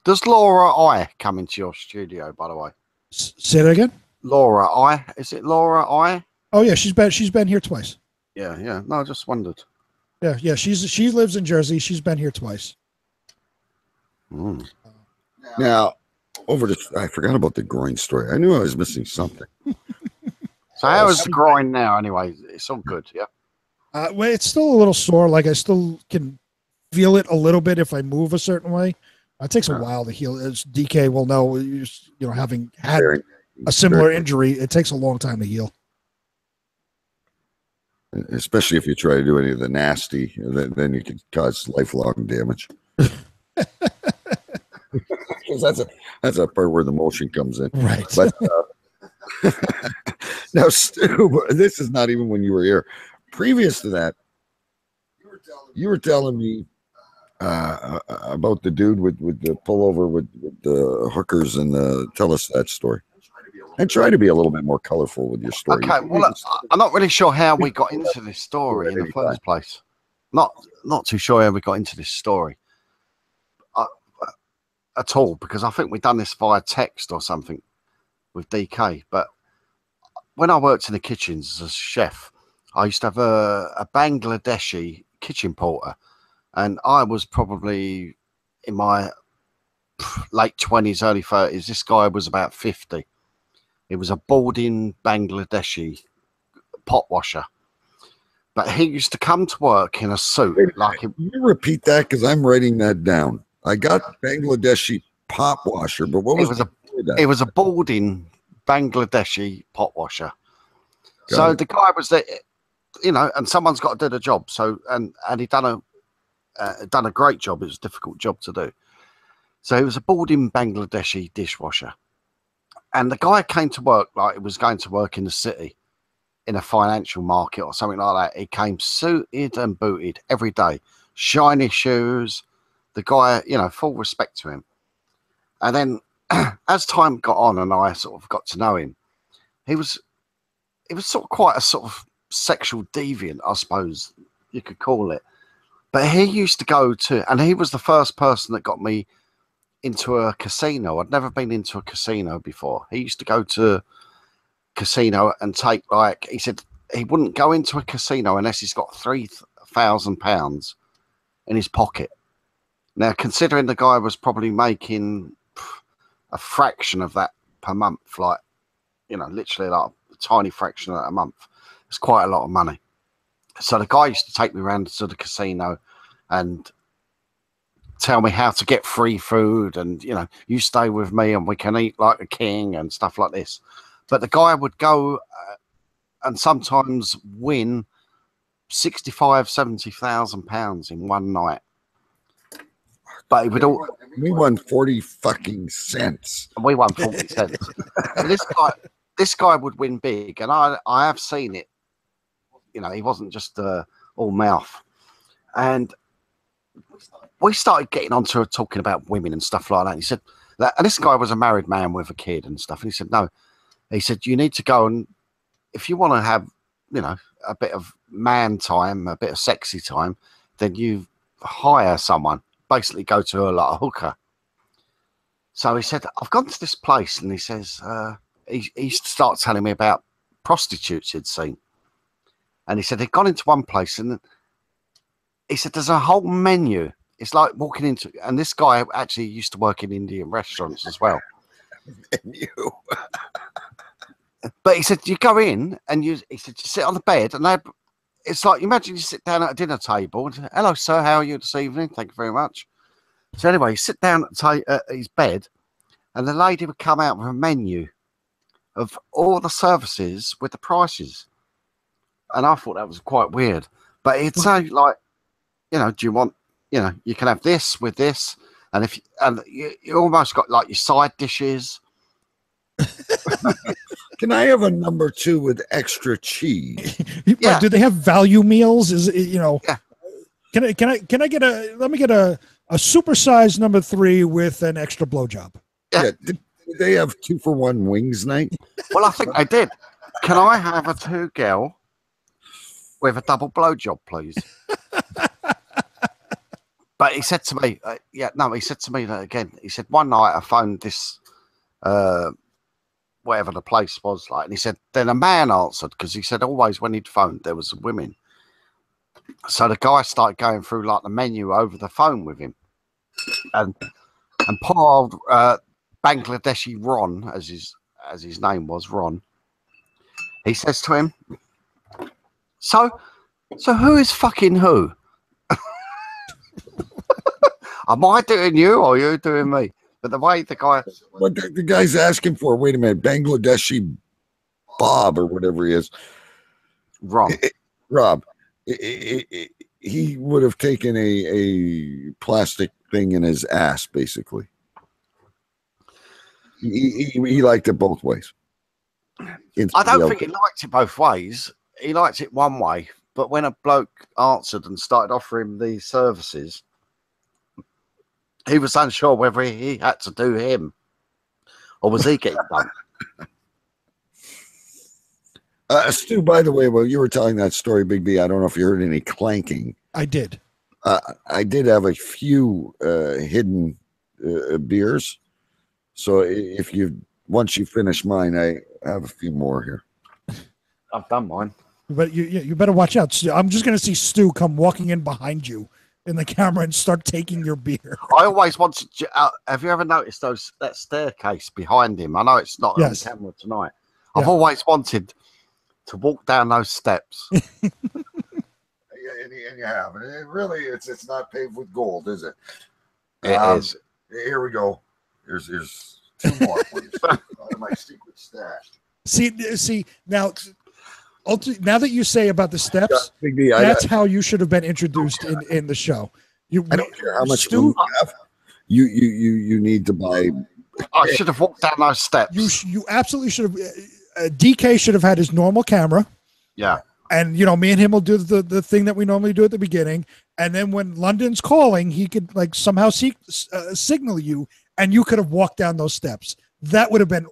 Does Laura I come into your studio, by the way? Say that again. Laura I, is it Laura I? Oh yeah, she's been here twice. Yeah. No, I just wondered. Yeah. She lives in Jersey. She's been here twice. Now, I forgot about the groin story. I knew I was missing something. So how is the groin now? Anyway, it's all good. Yeah. Well, it's still a little sore. Like I still can feel it a little bit if I move a certain way. It takes a while to heal. As DK will know, having had a similar injury, it takes a long time to heal. Especially if you try to do any of the nasty, then you can cause lifelong damage. Because that's a part where the motion comes in, right? But now, Stu, this is not even when you were here. Previous to that, you were telling me about the dude with the pullover with the hookers and tell us that story. And try to be a little bit more colorful with your story. Okay, well, I'm not really sure how we got into this story in the first place. Not too sure how we got into this story at all, because I think we've done this via text or something with DK. But when I worked in the kitchens as a chef, I used to have a Bangladeshi kitchen porter, and I was probably in my late 20s, early 30s. This guy was about 50. He was a balding Bangladeshi pot washer, but he used to come to work in a suit. Can you repeat that? Because I'm writing that down. I got Bangladeshi pot washer, but what was it? Was a balding Bangladeshi pot washer. So the guy was there, and someone's got to do the job. So and he done a great job. It was a difficult job to do. So he was a balding Bangladeshi dishwasher. And the guy came to work like he was going to work in the city in a financial market or something like that. He came suited and booted every day, shiny shoes. The guy, full respect to him. And then as time got on and I sort of got to know him, he was sort of quite a sort of sexual deviant, I suppose you could call it. But he used to go to, and he was the first person that got me into a casino. I'd never been into a casino before. He used to go to casino and take, he said he wouldn't go into a casino unless he's got £3,000 in his pocket. Now, considering the guy was probably making a fraction of that per month, literally like a tiny fraction of that a month, it's quite a lot of money. So the guy used to take me around to the casino and tell me how to get free food, and you stay with me and we can eat like a king and stuff like this. But the guy would go and sometimes win £65,000-70,000 in one night. But he would we won 40 fucking cents. We won 40 cents. This guy would win big, and I have seen it. He wasn't just all mouth. And we started getting onto talking about women and stuff like that. And he said that, and this guy was a married man with a kid and stuff. And he said, no, he said, you need to go, and if you want to have, a bit of man time, a bit of sexy time, then you hire someone, basically go to a hooker. So he said, I've gone to this place, and he says, he used to start telling me about prostitutes he'd seen. And he said, they'd gone into one place, and he said, there's a whole menu. It's like walking into, and this guy actually used to work in Indian restaurants as well. But he said, you go in and he said, you sit on the bed, and it's like, imagine you sit down at a dinner table and say, hello, sir, how are you this evening? Thank you very much. So anyway, you sit down at his bed, and the lady would come out with a menu of all the services with the prices. And I thought that was quite weird. But he'd say, like, do you want, you can have this with this, and you almost got like your side dishes. Can I have a number 2 with extra cheese? Yeah. Do they have value meals? Is it, Yeah. Can I get let me get a supersized number 3 with an extra blowjob. Yeah. Did they have 2-for-1 wings night? Well, I think they did. Can I have a 2 girl with a double blowjob, please? But he said to me, he said to me that again. He said one night I phoned this, whatever the place was like, and he said then a man answered because he said always when he'd phoned there was women. So the guy started going through like the menu over the phone with him, and poor old Bangladeshi Ron, as his name was, Ron. He says to him, "So who is fucking who? Am I doing you or are you doing me?" But the way the guy, what the guy's asking for? Wait a minute, Bangladeshi Bob or whatever he is, Rob. He would have taken a plastic thing in his ass, basically. He liked it both ways. I don't think he liked it both ways. He liked it one way, but when a bloke answered and started offering these services, he was unsure whether he had to do him or was he getting done. Stu, by the way, while you were telling that story, Big B, I don't know if you heard any clanking. I did. I did have a few hidden beers. So once you finish mine, I have a few more here. I've done mine. But you better watch out. Stu. I'm just going to see Stu come walking in behind you in the camera and start taking your beer. I always wanted to. Have you ever noticed that staircase behind him? I know it's not on camera tonight. Yeah. I've always wanted to walk down those steps. And you have it. It's not paved with gold, is it? It is. Here we go. Here's 2 more, please. Out of my secret stash. See now. Now that you say about the steps, Big that's how you should have been introduced in the show. I don't care how much room you have. You need to buy. I should have walked down those steps. You absolutely should have. DK should have had his normal camera. Yeah. And me and him will do the thing that we normally do at the beginning, and then when London's calling, he could like somehow signal you, and you could have walked down those steps. That would have been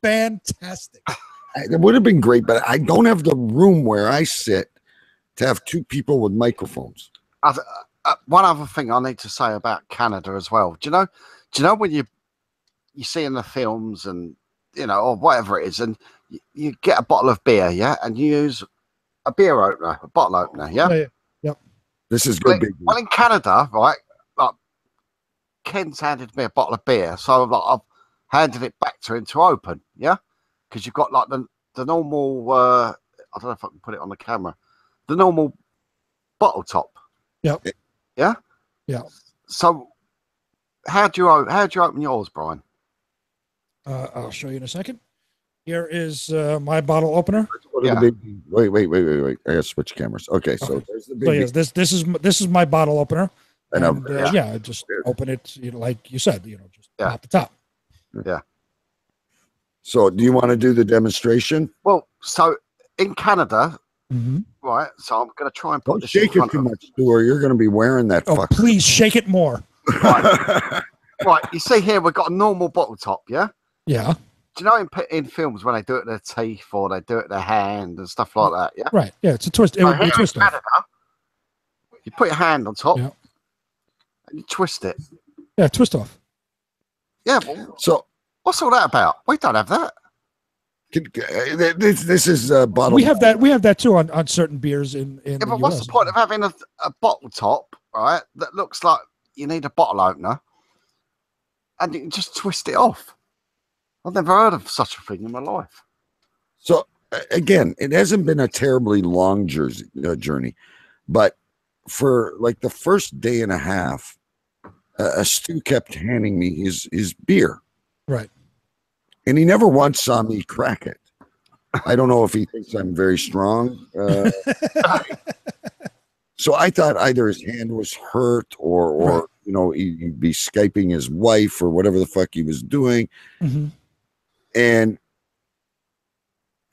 fantastic. It would have been great, but I don't have the room where I sit to have 2 people with microphones. One other thing I need to say about Canada as well. Do you know when you see in the films and or whatever it is, and you get a bottle of beer, yeah, and you use a beer opener, a bottle opener, yeah. Yep. This is good. Well, in Canada, right? Like Ken's handed me a bottle of beer, so I've handed it back to him to open, yeah. Because you've got like the normal, I don't know if I can put it on the camera, the normal bottle top. Yep. Yeah. Yeah. So, how do you open yours, Brian? I'll show you in a second. Here is my bottle opener. Yeah. Wait! I gotta switch cameras. Okay, so there's the big. So yes, this is my bottle opener. And I just open it, like you said, just at the top. Yeah. So, do you want to do the demonstration? Well, so in Canada, right? So I'm going to try and put this. Shake it too much, Stu, or you're going to be wearing that. Oh, please shake it more. Right. Right. You see here, we've got a normal bottle top. Yeah. Yeah. Do you know in films when they do it with their teeth or they do it with their hand and stuff like that? Yeah. Right. Yeah. It's a twist. It would be a twist. Canada, you put your hand on top and you twist it. Yeah. Twist off. Yeah. So. What's all that about? We don't have that. This is bottle. We have that. We have that too on certain beers in but the what's US. the point of having a bottle top, right? That looks like you need a bottle opener, and you can just twist it off. I've never heard of such a thing in my life. So again, it hasn't been a terribly long journey, but for like the first day and a half, Stu kept handing me his beer. Right. And he never once saw me crack it. I don't know if he thinks I'm very strong. So I thought either his hand was hurt or he'd be Skyping his wife or whatever the fuck he was doing. Mm-hmm. And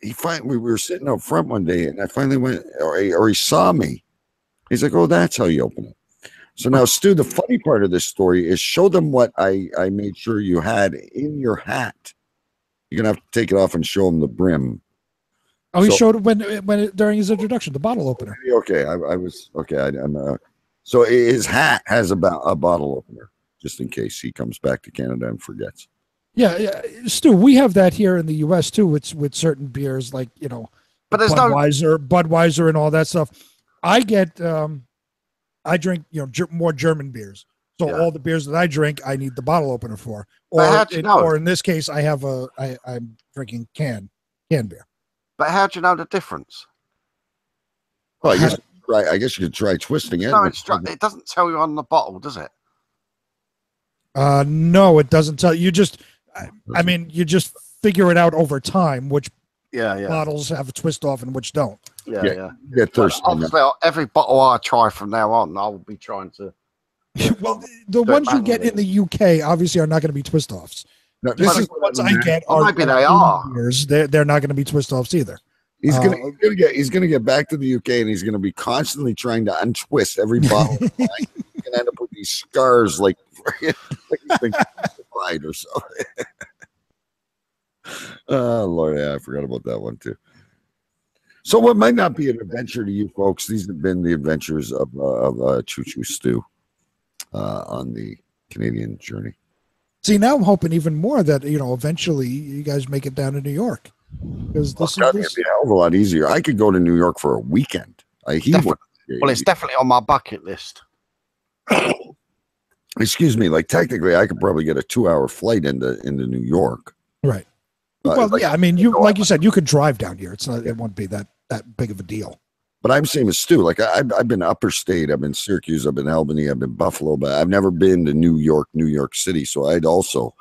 we were sitting out front one day, and I finally went, or he saw me. He's like, "Oh, that's how you open it." So now, Stu, the funny part of this story is show them what I made sure you had in your hat. You're gonna have to take it off and show them the brim. Oh, he showed it when during his introduction, the bottle opener. Okay, I was okay. So his hat has a bottle opener, just in case he comes back to Canada and forgets. Yeah, Stu, we have that here in the U.S. too. With certain beers, like but there's Budweiser, and all that stuff. I drink more German beers, so all the beers that I drink, I need the bottle opener for. Or in this case, I'm drinking canned beer. But how do you know the difference? Well, I guess you could try twisting it. No, it doesn't tell you on the bottle, does it? No, it doesn't tell you. You just figure it out over time, which bottles have a twist off and which don't. Yeah. Get thirsty. Obviously, every bottle I try from now on, I will be trying to. Well, the ones you get in the UK obviously are not going to be twist offs. No, this is the ones I get. Maybe they are. They're not going to be twist offs either. He's gonna get back to the UK, and he's gonna be constantly trying to untwist every bottle. He's gonna end up with these scars like he's been crucified or something. Oh Lord, I forgot about that one too. So what might not be an adventure to you folks, these have been the adventures of Choo Choo Stu on the Canadian journey. See, now I'm hoping even more that eventually you guys make it down to New York, because this is be a hell of a lot easier. I could go to New York for a weekend. It's definitely on my bucket list. Excuse me, like technically, I could probably get a 2-hour flight into New York. Right. Well, I mean, like you said, you could drive down here. It won't be that big of a deal. But I'm same as Stu. Like I've been upper state, I've been Syracuse, I've been Albany, I've been Buffalo, but I've never been to New York City. So I'd also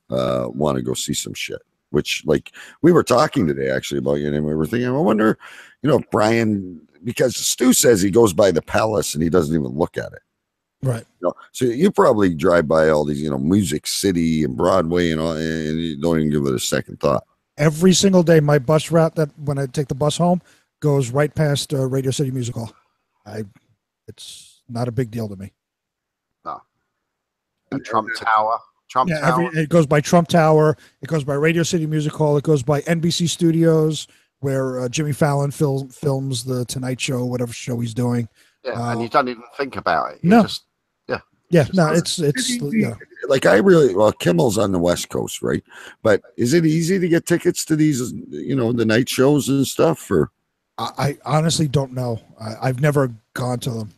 want to go see some shit. Which, like, we were talking today actually about and we were thinking, I wonder, if Brian, because Stu says he goes by the Palace and he doesn't even look at it. Right. So you probably drive by all these, Music City and Broadway and all, and you don't even give it a second thought. Every single day, my bus route that when I take the bus home goes right past Radio City Music Hall. It's not a big deal to me. No. And Trump Tower. It goes by Trump Tower. It goes by Radio City Music Hall. It goes by NBC Studios, where Jimmy Fallon films the Tonight Show, whatever show he's doing. Yeah, and you don't even think about it. It's like Kimmel's on the West Coast, right? But is it easy to get tickets to these, the night shows and stuff? Or I honestly don't know. I've never gone to them.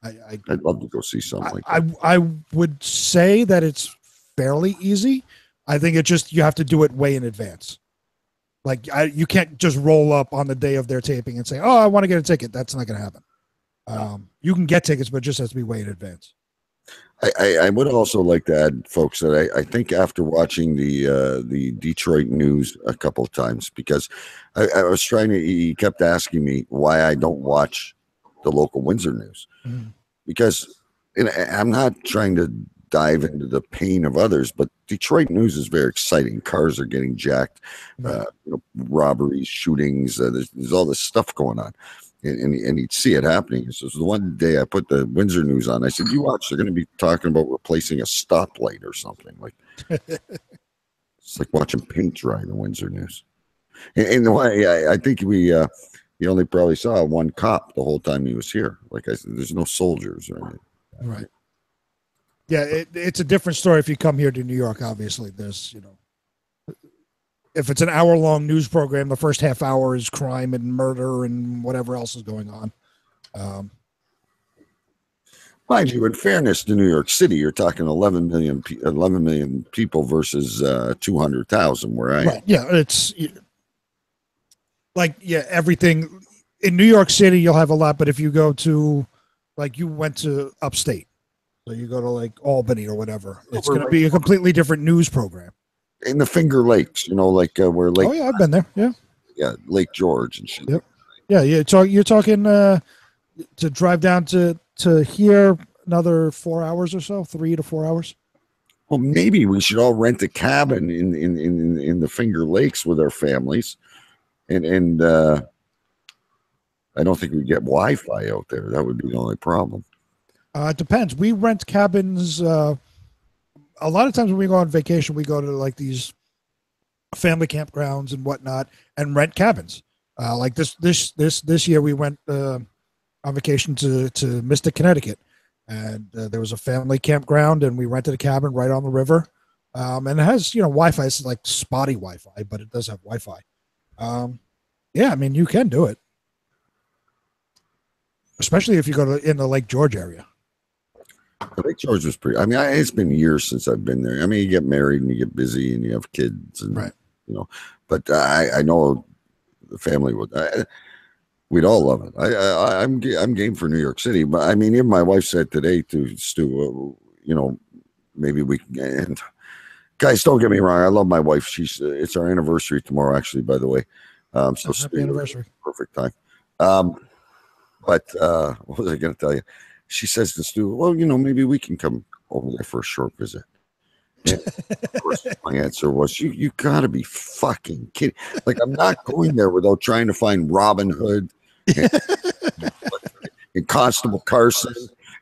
I'd love to go see something like that. I would say that it's fairly easy. I think you have to do it way in advance. Like you can't just roll up on the day of their taping and say, "Oh, I want to get a ticket." That's not going to happen. You can get tickets, but it just has to be way in advance. I would also like to add, folks, that I think after watching the Detroit news a couple of times, because I was he kept asking me why I don't watch the local Windsor news, because I'm not trying to dive into the pain of others, but Detroit news is very exciting. Cars are getting jacked, robberies, shootings. There's all this stuff going on. And he'd see it happening. So the one day I put the Windsor news on, I said, "You watch, they're going to be talking about replacing a stoplight or something." Like it's like watching paint dry in the Windsor news. And the way I think he only probably saw one cop the whole time he was here. Like I said, there's no soldiers or anything. Right. Yeah, it's a different story if you come here to New York. Obviously, there's if it's an hour-long news program, the first half hour is crime and murder and whatever else is going on. Mind you, in fairness to New York City, you're talking 11 million people versus 200,000 where I am. Right. Yeah, it's everything in New York City, you'll have a lot, but if you go to, you went to upstate, so you go to Albany or whatever, it's going to be a completely different news program. In the Finger Lakes, where Lake. Oh yeah, I've been there. Yeah, Lake George and shit. Yep. Yeah. You're talking to drive down to here another 4 hours or so, 3 to 4 hours. Well, maybe we should all rent a cabin in the Finger Lakes with our families, and I don't think we get Wi-Fi out there. That would be the only problem. It depends. We rent cabins. A lot of times when we go on vacation, we go to like these family campgrounds and whatnot and rent cabins. Like this year, we went on vacation to Mystic, Connecticut, and there was a family campground, and we rented a cabin right on the river. And it has Wi-Fi. It's like spotty Wi-Fi, but it does have Wi-Fi. Yeah, I mean you can do it, especially if you go in the Lake George area. Lake George was pretty. I mean, it's been years since I've been there. I mean, you get married and you get busy and you have kids, and right. But I know the family would. We'd all love it. I'm game for New York City, but I mean, even my wife said today to Stu, maybe we can. And guys, don't get me wrong. I love my wife. It's our anniversary tomorrow, actually. By the way, so happy anniversary. Perfect time. But what was I going to tell you? She says to Stu, well, maybe we can come over there for a short visit. And of course, my answer was, you got to be fucking kidding. Like, I'm not going there without trying to find Robin Hood and Constable Carson.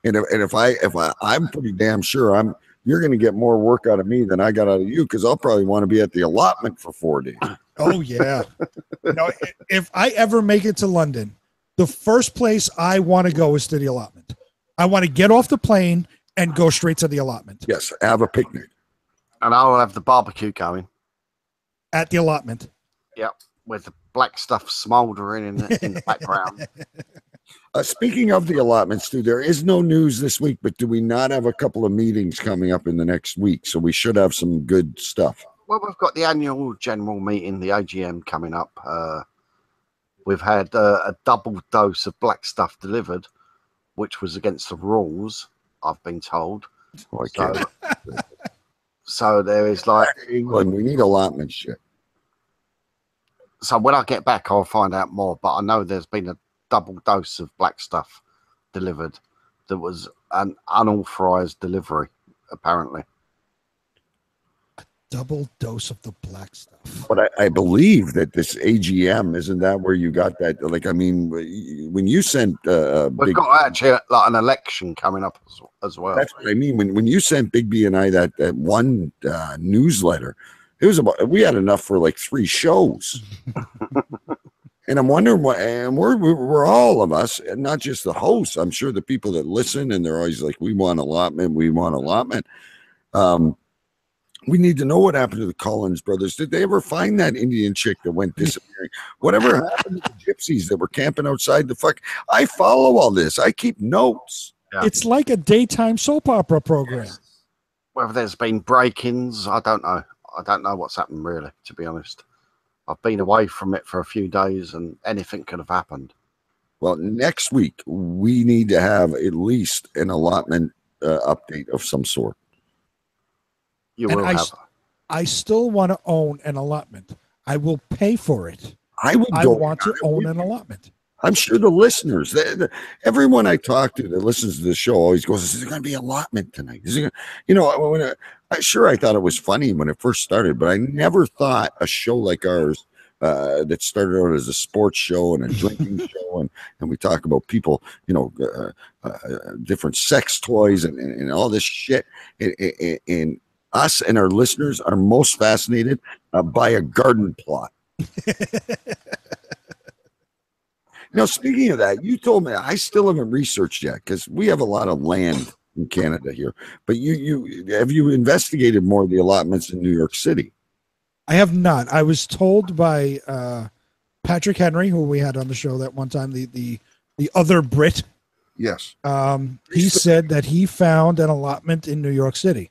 And if I'm pretty damn sure you're going to get more work out of me than I got out of you, because I'll probably want to be at the allotment for 4 days. Oh, yeah. If I ever make it to London, the first place I want to go is to the allotment. I want to get off the plane and go straight to the allotment. Yes, have a picnic. And I'll have the barbecue going. At the allotment. Yep, with the black stuff smoldering in the background. Speaking of the allotments, Stu, there is no news this week, but do we not have a couple of meetings coming up in the next week? So we should have some good stuff. Well, we've got the annual general meeting, the AGM, coming up. We've had a double dose of black stuff delivered, which was against the rules, I've been told. Oh, I can't. So there is like England, we need allotment shit. So when I get back, I'll find out more. But I know there's been a double dose of black stuff delivered. That was an unauthorized delivery, apparently. Double dose of the black stuff. But I believe that this AGM, isn't that where you got that? Like, I mean, when you sent we've got actually like an election coming up as well. That's what I mean. When you sent Big B and I that one newsletter, it was we had enough for like 3 shows. And I'm wondering what, and we're all of us, and not just the hosts. I'm sure the people that listen, and they're always like, we want allotment. We need to know what happened to the Collins brothers. Did they ever find that Indian chick that went disappearing? Whatever happened to the gypsies that were camping outside the fuck? I follow all this. I keep notes. Yeah. It's like a daytime soap opera program. Whether there's been break-ins, I don't know. I don't know what's happened, really, to be honest. I've been away from it for a few days, and anything could have happened. Well, next week, we need to have at least an allotment update of some sort. I still want to own an allotment. I will pay for it. I want to own an allotment. I'm sure the listeners, everyone I talk to that listens to the show always goes, "Is there going to be allotment tonight?" I thought it was funny when it first started, but I never thought a show like ours that started out as a sports show and a drinking show, and we talk about people, different sex toys and all this shit, and us and our listeners are most fascinated by a garden plot. Now, speaking of that, you told me, I still haven't researched yet because we have a lot of land in Canada here. But you investigated more of the allotments in New York City? I have not. I was told by Patrick Henry, who we had on the show that one time, the other Brit. Yes. He said that he found an allotment in New York City.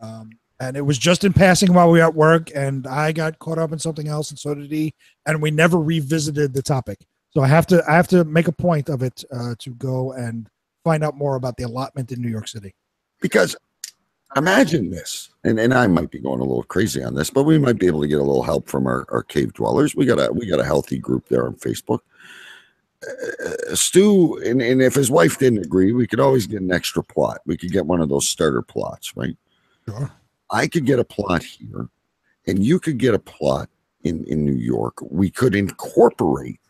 And it was just in passing while we were at work, and I got caught up in something else, and so did he, and we never revisited the topic. So I have to make a point of it to go and find out more about the allotment in New York City. Because imagine this, and I might be going a little crazy on this, but we might be able to get a little help from our cave dwellers. We got a healthy group there on Facebook. Stu, and if his wife didn't agree, we could always get an extra plot. We could get one of those starter plots, right? Sure. I could get a plot here, and you could get a plot in New York, we could incorporate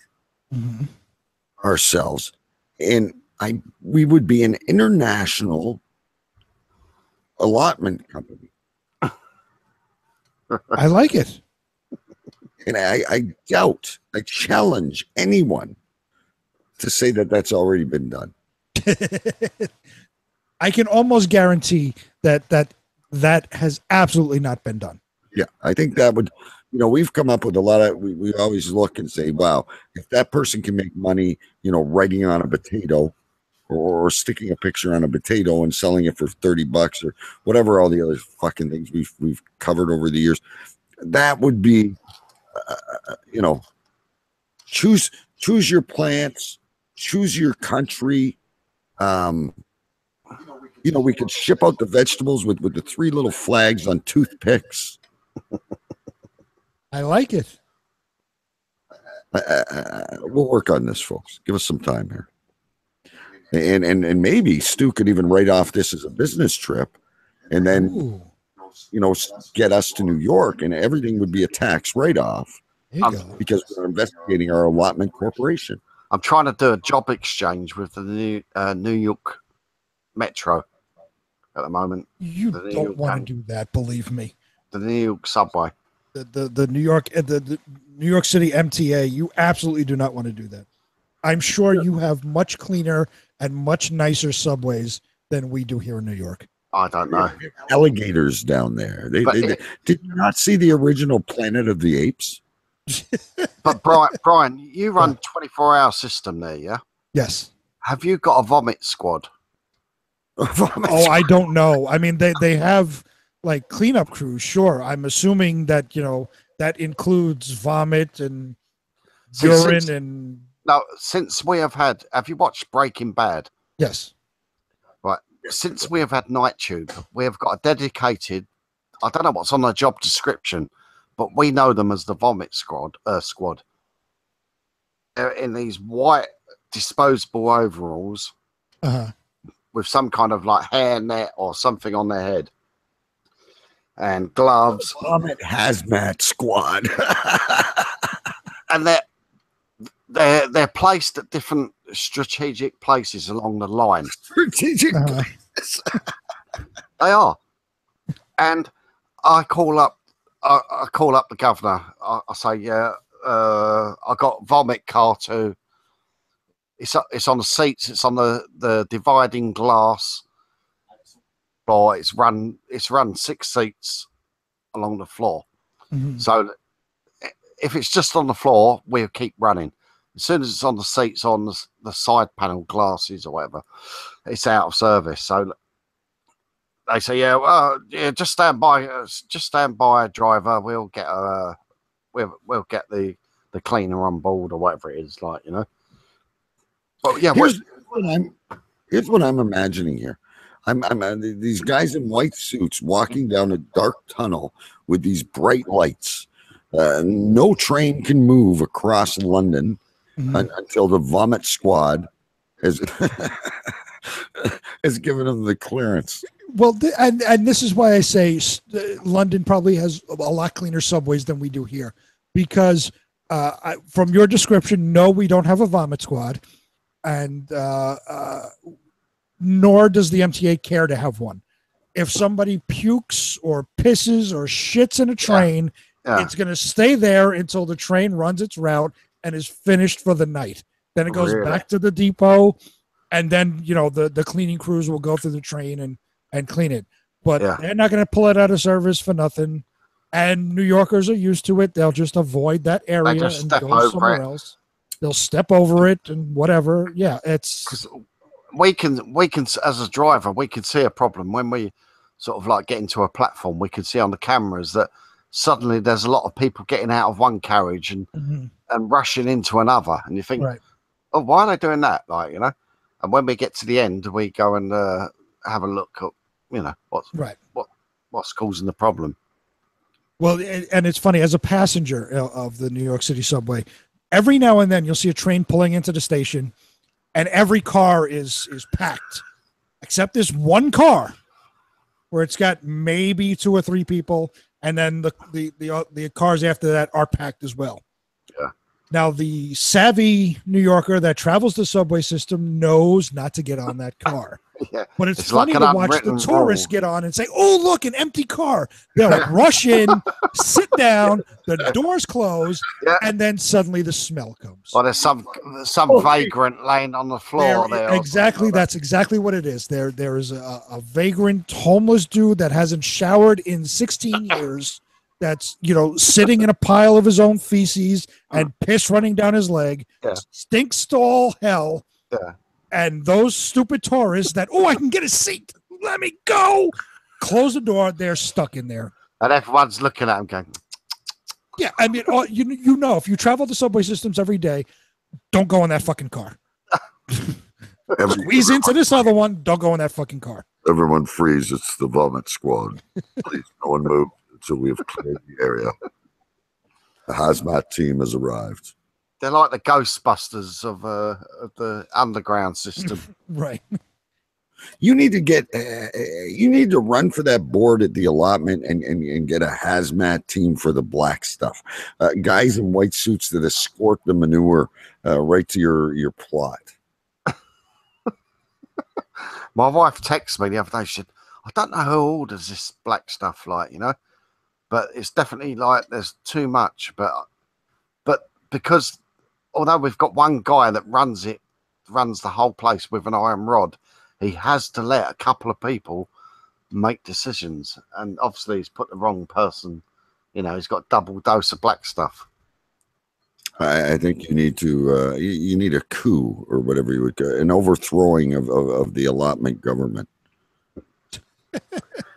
ourselves, and we would be an international allotment company. I like it. And I challenge anyone to say that that's already been done. I can almost guarantee that has absolutely not been done. Yeah, I think that would, we've come up with a lot of, we always look and say, wow, if that person can make money, writing on a potato or sticking a picture on a potato and selling it for $30 or whatever, all the other fucking things we've covered over the years, that would be, choose your plants, choose your country. We could ship out the vegetables with the 3 little flags on toothpicks. I like it. We'll work on this, folks. Give us some time here. And maybe Stu could even write off this as a business trip and then, get us to New York, and everything would be a tax write-off because we're investigating our allotment corporation. I'm trying to do a job exchange with the New York Metro at the moment. You don't want to do that, believe me. The New York subway. The New York the New York City MTA, you absolutely do not want to do that. I'm sure you have much cleaner and much nicer subways than we do here in New York. I don't know. Alligators down there. They did you not see the original Planet of the Apes? But Brian, you run 24-hour system there, yeah? Yes. Have you got a vomit squad? I don't know. I mean, they have like cleanup crews. Sure. I'm assuming that, that includes vomit and urine and. No, since we have you watched Breaking Bad? Yes. Right. Since we have had Night Tube, we have got a dedicated, I don't know what's on the job description, but we know them as the vomit squad. They're in these white disposable overalls with some kind of like hair net or something on their head and gloves. Vomit hazmat squad. And they're placed at different strategic places along the line. Strategic places. They are. And I call up the governor. I say, yeah, I got vomit car too. It's on the seats. It's on the dividing glass floor. It's run 6 seats along the floor. So if it's just on the floor, we'll keep running. As soon as it's on the seats, on the side panel glasses or whatever, it's out of service. So they say, just stand by, driver. We'll get we'll get the cleaner on board or whatever it is, like, But yeah, here's what I'm imagining here. I'm these guys in white suits walking down a dark tunnel with these bright lights. No train can move across London until the vomit squad has given them the clearance. Well, and this is why I say London probably has a lot cleaner subways than we do here, because from your description, no, we don't have a vomit squad, and nor does the MTA care to have one. If somebody pukes or pisses or shits in a train, it's going to stay there until the train runs its route and is finished for the night. Then it goes back to the depot, and then the cleaning crews will go through the train and clean it. But they're not going to pull it out of service for nothing. And New Yorkers are used to it. They'll just avoid that area and go somewhere else. They'll step over it and whatever. Yeah, it's we can as a driver, we can see a problem when we sort of like get into a platform. We can see on the cameras that suddenly there's a lot of people getting out of one carriage and rushing into another, and you think, oh, why are they doing that? Like, and when we get to the end, we go and have a look at what's causing the problem. Well, and it's funny, as a passenger of the New York City subway, every now and then you'll see a train pulling into the station, and every car is packed, except this one car where it's got maybe 2 or 3 people, and then the cars after that are packed as well. Yeah. Now, the savvy New Yorker that travels the subway system knows not to get on that car. Yeah. But it's like funny an to watch the unwritten tourists rule. get on and say, "Oh, look, an empty car." They'll rush in, sit down, the doors close, Yeah. and then suddenly the smell comes. Or there's some vagrant laying on the floor there. or Exactly, something like that's exactly what it is. There is a vagrant homeless dude that hasn't showered in 16 years. That's sitting in a pile of his own feces and piss running down his leg. Yeah. Stinks to all hell. Yeah. And those stupid tourists that, I can get a seat. Let me go. Close the door. They're stuck in there. And everyone's looking at him going, yeah. I mean, if you travel the subway systems every day, don't go in that fucking car. Squeeze into this other one. Don't go in that fucking car. Everyone freeze. It's the vomit squad. Please, no one move until we have cleared the area. The hazmat team has arrived. they're like the Ghostbusters of the underground system. Right. You need to run for that board at the allotment and get a hazmat team for the black stuff. Guys in white suits that escort the manure right to your plot. My wife texted me the other day. She said, I don't know who orders this black stuff, but it's definitely like there's too much. But because although we've got one guy that runs the whole place with an iron rod, he has to let a couple of people make decisions. And obviously he's put the wrong person, he's got double dose of black stuff. I think you need to you need a coup or whatever you would an overthrowing of the allotment government.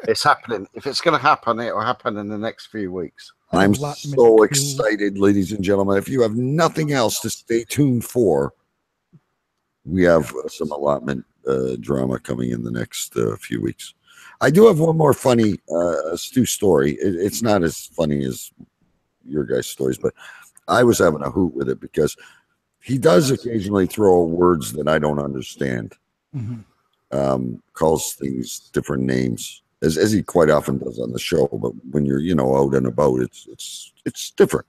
It's happening. If it's going to happen, it will happen in the next few weeks. I'm so excited, ladies and gentlemen. If you have nothing else to stay tuned for, we have some allotment drama coming in the next few weeks. I do have one more funny Stu story. It's not as funny as your guys' stories, but I was having a hoot with it because he does occasionally throw words that I don't understand. Mm-hmm. Calls things different names, as he quite often does on the show. But when you're out and about, it's different.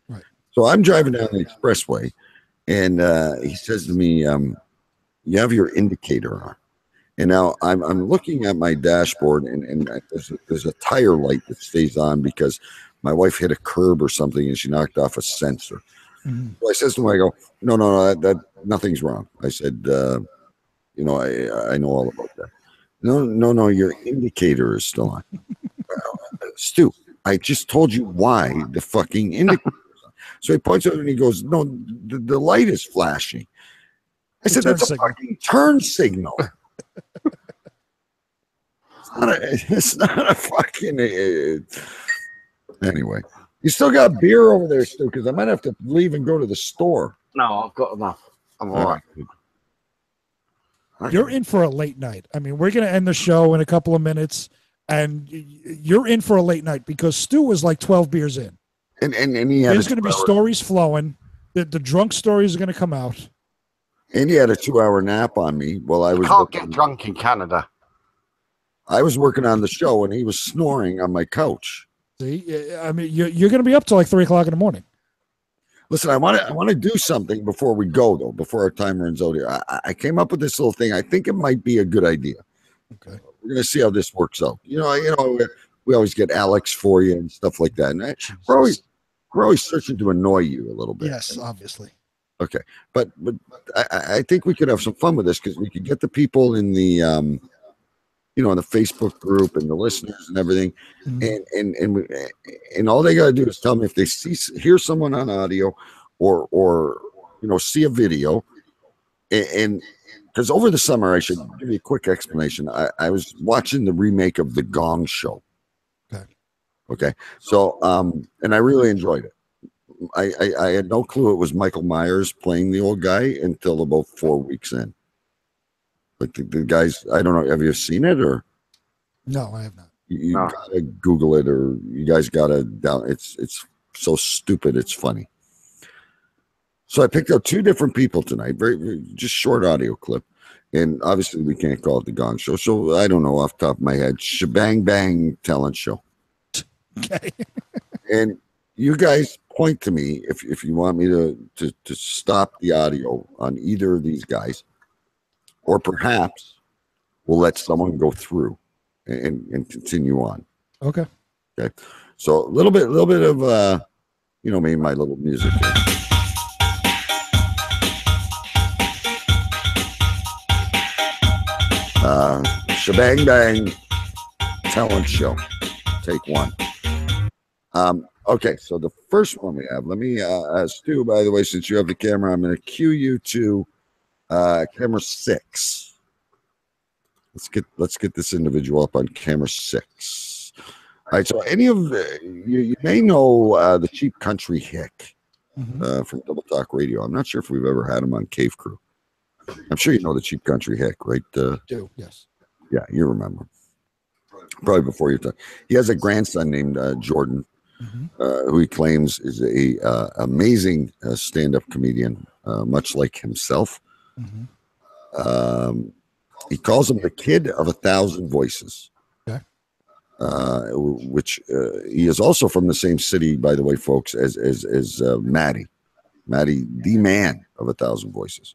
Right. So I'm driving down the expressway, and he says to me, "You have your indicator on." And now I'm looking at my dashboard, and there's a tire light that stays on because my wife hit a curb or something and she knocked off a sensor. Mm-hmm. So I says to him, I go, no, that nothing's wrong. I said, I know all about that. No, your indicator is still on. Stu, I just told you why the fucking indicator is on. So he points out and he goes, no, the light is flashing. I said, that's a fucking turn signal. It's not a fucking... Anyway, you still got beer over there, Stu, because I might have to leave and go to the store. No, I've got enough. I'm all right. You're in for a late night. I mean, we're going to end the show in a couple of minutes, and you're in for a late night because Stu was like 12 beers in. And there's going to be stories flowing. The drunk stories are going to come out. And he had a 2-hour nap on me while I was. You can't get drunk in Canada. I was working on the show, and he was snoring on my couch. See, I mean, you're going to be up till like 3 o'clock in the morning. Listen, I want to do something before we go, though, before our time runs out here. I came up with this little thing. I think it might be a good idea. Okay. We're going to see how this works out. We always get Alex for you and stuff like that. And we're always searching to annoy you a little bit. Yes, obviously. Okay. But I think we could have some fun with this because we could get the people in the in the Facebook group and the listeners and everything. Mm-hmm. And all they got to do is tell me if they hear someone on audio or see a video. And because over the summer, I should give you a quick explanation. I was watching the remake of The Gong Show. Okay. So, and I really enjoyed it. I had no clue it was Michael Myers playing the old guy until about 4 weeks in. Like the guys, I don't know. Have you seen it or? No, I have not. You gotta Google it, or you guys gotta down. It's so stupid. It's funny. So I picked out 2 different people tonight. Very just short audio clip, and obviously we can't call it The Gong Show. So I don't know off the top of my head. Shebang Bang Talent Show. Okay. And you guys point to me if you want me to stop the audio on either of these guys, or perhaps we'll let someone go through and continue on. Okay. Okay. So a little bit of you know me, my little music here. Shebang Bang Talent Show. Take one. Okay, so the first one we have, let me Stu, by the way, since you have the camera, I'm going to cue you to camera 6. Let's get this individual up on camera 6. All right, so any of you may know the Cheap Country Hick from Double Talk Radio. I'm not sure if we've ever had him on Cave Crew. I'm sure you know the Cheap Country Hick, right? Do, yes. Yeah, you remember. Probably before your time. He has a grandson named Jordan, who he claims is a amazing stand-up comedian, much like himself. He calls him the kid of 1,000 voices. Okay. Which he is also from the same city, by the way, folks, as Maddie, the man of 1,000 voices.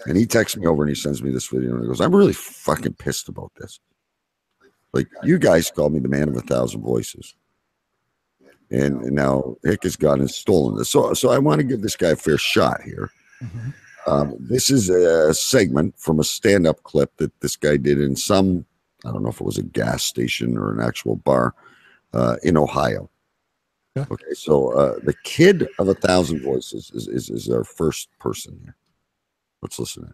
And he texts me over and he sends me this video and he goes, "I'm really fucking pissed about this. Like, you guys called me the man of 1,000 voices. And now Hick has gone and stolen this. So I want to give this guy a fair shot here. This is a segment from a stand-up clip that this guy did in some, I don't know if it was a gas station or an actual bar in Ohio. Okay, so the kid of 1,000 voices is our first person here. Let's listen in.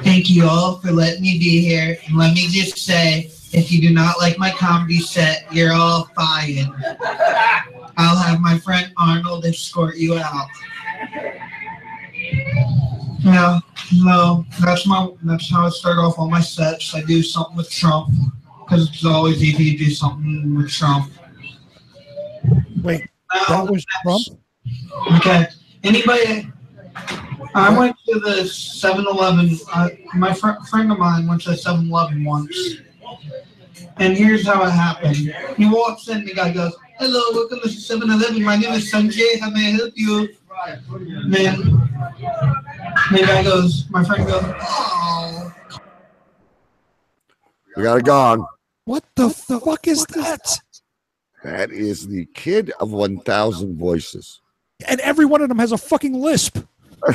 Thank you all for letting me be here. And let me just say, if you do not like my comedy set, you're all fired. I'll have my friend Arnold escort you out. No, that's how I start off all my sets. I do something with Trump because it's always easy to do something with Trump. Wait, that was Trump? Okay. Anybody? I went to the 7-Eleven. My friend of mine went to the 7-Eleven once. And here's how it happened. He walks in, the guy goes, "Hello, welcome to 7-Eleven. My name is Sanjay. How may I help you?" Then the guy goes, my friend goes, "Oh." We got it gone. What the fuck is that? That is the kid of 1,000 voices. And every one of them has a fucking lisp.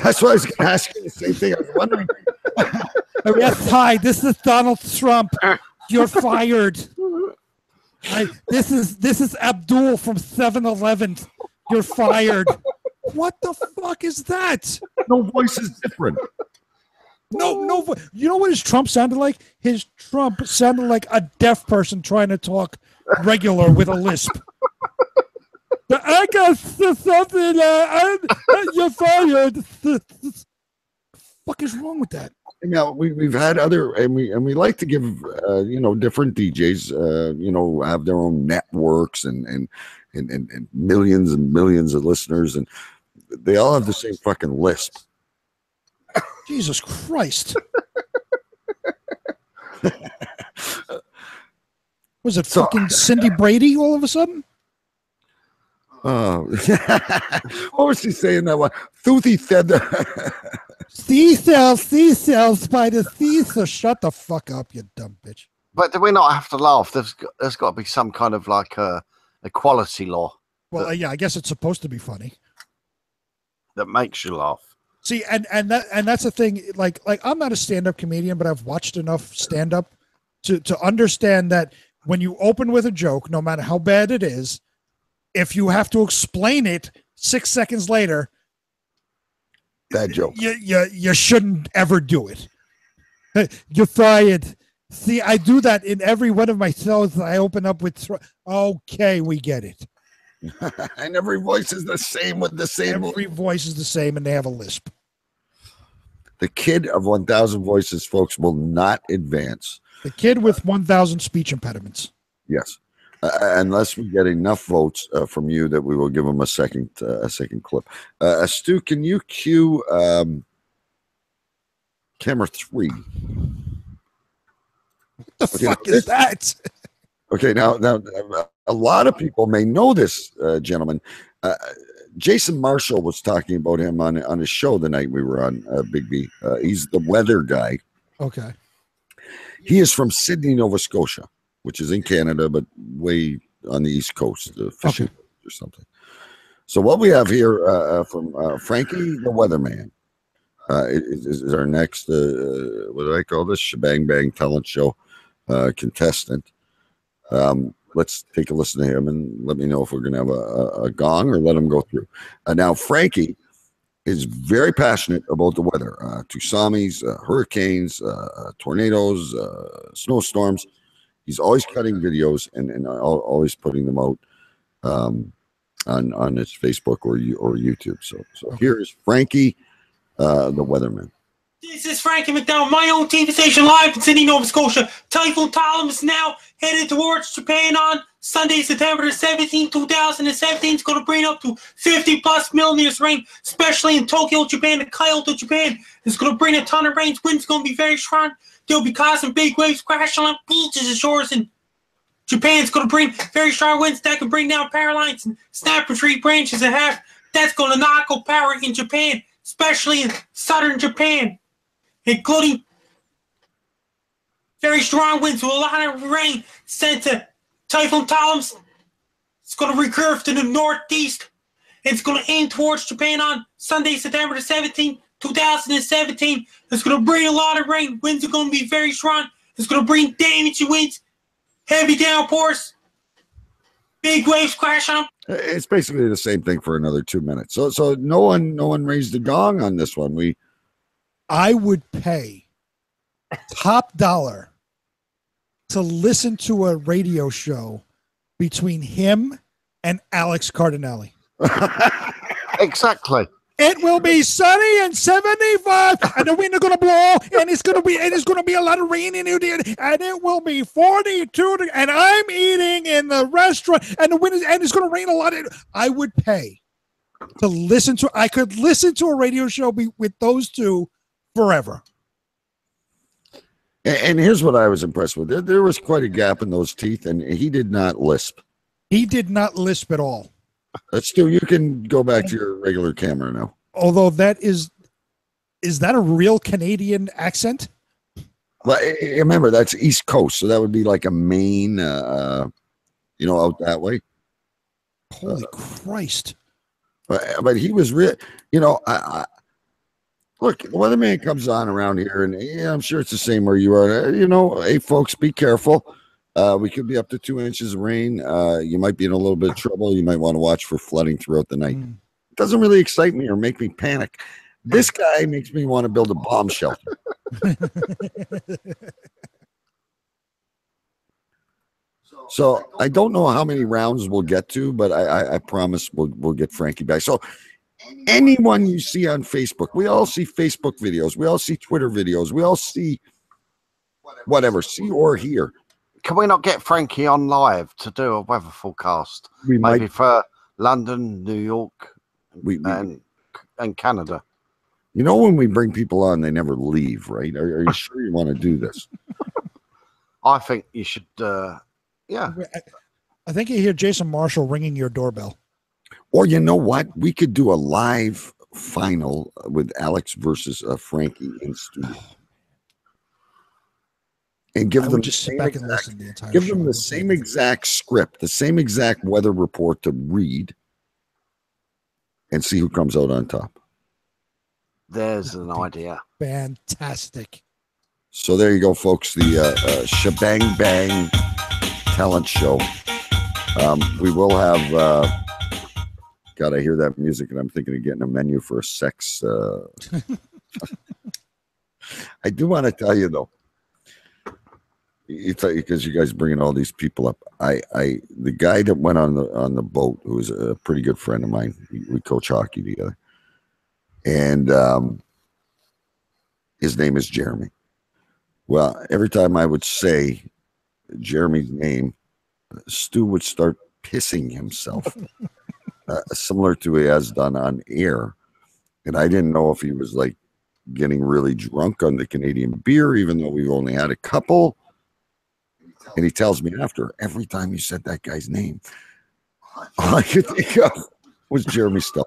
That's what I was going to ask you the same thing. I was wondering. Yes, hi, this is Donald Trump. You're fired. This is Abdul from 7-Eleven. You're fired. What the fuck is that? No voice is different. No. You know what his Trump sounded like? His Trump sounded like a deaf person trying to talk regular with a lisp. I got something. You're fired. What is wrong with that? Now we've had other, and we like to give different DJs have their own networks and millions and millions of listeners, and they all have the same fucking lisp. Jesus Christ. Was it fucking Cindy Brady all of a sudden? Oh, what was she saying that one? Thuthi said Seashells by the sea. So shut the fuck up, you dumb bitch. But do we not have to laugh? There's got to be some kind of like equality law. Well, yeah, I guess it's supposed to be funny. That makes you laugh. See, and that's the thing. Like I'm not a stand-up comedian, but I've watched enough stand-up to understand that when you open with a joke, no matter how bad it is, if you have to explain it 6 seconds later, bad joke. You shouldn't ever do it. You're fired. See, I do that in every one of my shows. I open up with, okay, we get it. And every voice is the same with the same. Every voice is the same, and they have a lisp. The kid of 1,000 voices, folks, will not advance. The kid with 1,000 speech impediments. Yes. Unless we get enough votes from you that we will give him a second clip. Stu, can you cue camera 3? What the fuck is that? Okay, now a lot of people may know this gentleman. Jason Marshall was talking about him on his show the night we were on Big B. He's the weather guy. Okay. He is from Sydney, Nova Scotia, which is in Canada, but way on the East Coast, fishing or something. So what we have here from Frankie the Weatherman is our next, what do I call this? Shebang Bang Talent Show contestant. Let's take a listen to him and let me know if we're going to have a gong or let him go through. Now, Frankie is very passionate about the weather. Tsunamis, hurricanes, tornadoes, snowstorms. He's always cutting videos and always putting them out on his Facebook or YouTube. So here's Frankie, the Weatherman. This is Frankie McDowell, my own TV station live in Sydney, Nova Scotia. Typhoon Talum is now headed towards Japan on Sunday, September 17, 2017. It's going to bring up to 50 plus millimeters rain, especially in Tokyo, Japan, and Kyoto, Japan. It's going to bring a ton of rain. Winds going to be very strong. They'll be causing big waves crashing on beaches and shores in Japan. It's going to bring very strong winds that can bring down power lines and snap tree branches and half. That's going to knock out power in Japan, especially in southern Japan, including very strong winds with a lot of rain sent to Typhoon Talum. It's going to recurve to the northeast. It's going to aim towards Japan on Sunday, September the 17th, 2017. It's going to bring a lot of rain. Winds are going to be very strong. It's going to bring damaging winds, heavy downpours, big waves crashing on. It's basically the same thing for another 2 minutes. So no one raised the gong on this one. I would pay top dollar to listen to a radio show between him and Alex Cardinelli. Exactly. It will be sunny and 75, and the wind is going to blow, and it's going to be a lot of rain in it, and it will be 42, and I'm eating in the restaurant, and it's going to rain a lot. I would pay to listen to. I could listen to a radio show with those two forever. And here's what I was impressed with. There was quite a gap in those teeth, and he did not lisp. He did not lisp at all. Stu, you can go back to your regular camera now. Although is that a real Canadian accent? Well, remember, that's East Coast, so that would be like a Maine, out that way. Holy Christ. But he was real, look, the weatherman comes on around here, and I'm sure it's the same where you are. Hey, folks, be careful. We could be up to 2 inches of rain. You might be in a little bit of trouble. You might want to watch for flooding throughout the night. It doesn't really excite me or make me panic. This guy makes me want to build a bomb shelter. So I don't know how many rounds we'll get to, but I promise we'll get Frankie back. So anyone you see on Facebook, we all see Facebook videos. We all see Twitter videos. We all see whatever, see or hear. Can we not get Frankie on live to do a weather forecast? Maybe for London, New York, and Canada. When we bring people on, they never leave, right? Are you sure you want to do this? I think you should, yeah. I think you hear Jason Marshall ringing your doorbell. Or you know what? We could do a live final with Alex versus Frankie in studio. And give them just sit back and listen to the entire give them the same exact script, the same exact weather report to read, and see who comes out on top. There's an idea. Fantastic. So there you go, folks. The Shebang Bang Talent Show. We will have. God, I hear that music, and I'm thinking of getting a menu for a sex. I do want to tell you though. Because you guys bringing all these people up, the guy that went on the boat, who was a pretty good friend of mine, we coach hockey together, and his name is Jeremy. Well, every time I would say Jeremy's name, Stu would start pissing himself, similar to he has done on air. And I didn't know if he was like getting really drunk on the Canadian beer, even though we've only had a couple. And he tells me after, every time you said that guy's name, all I could think of was Jeremy Still.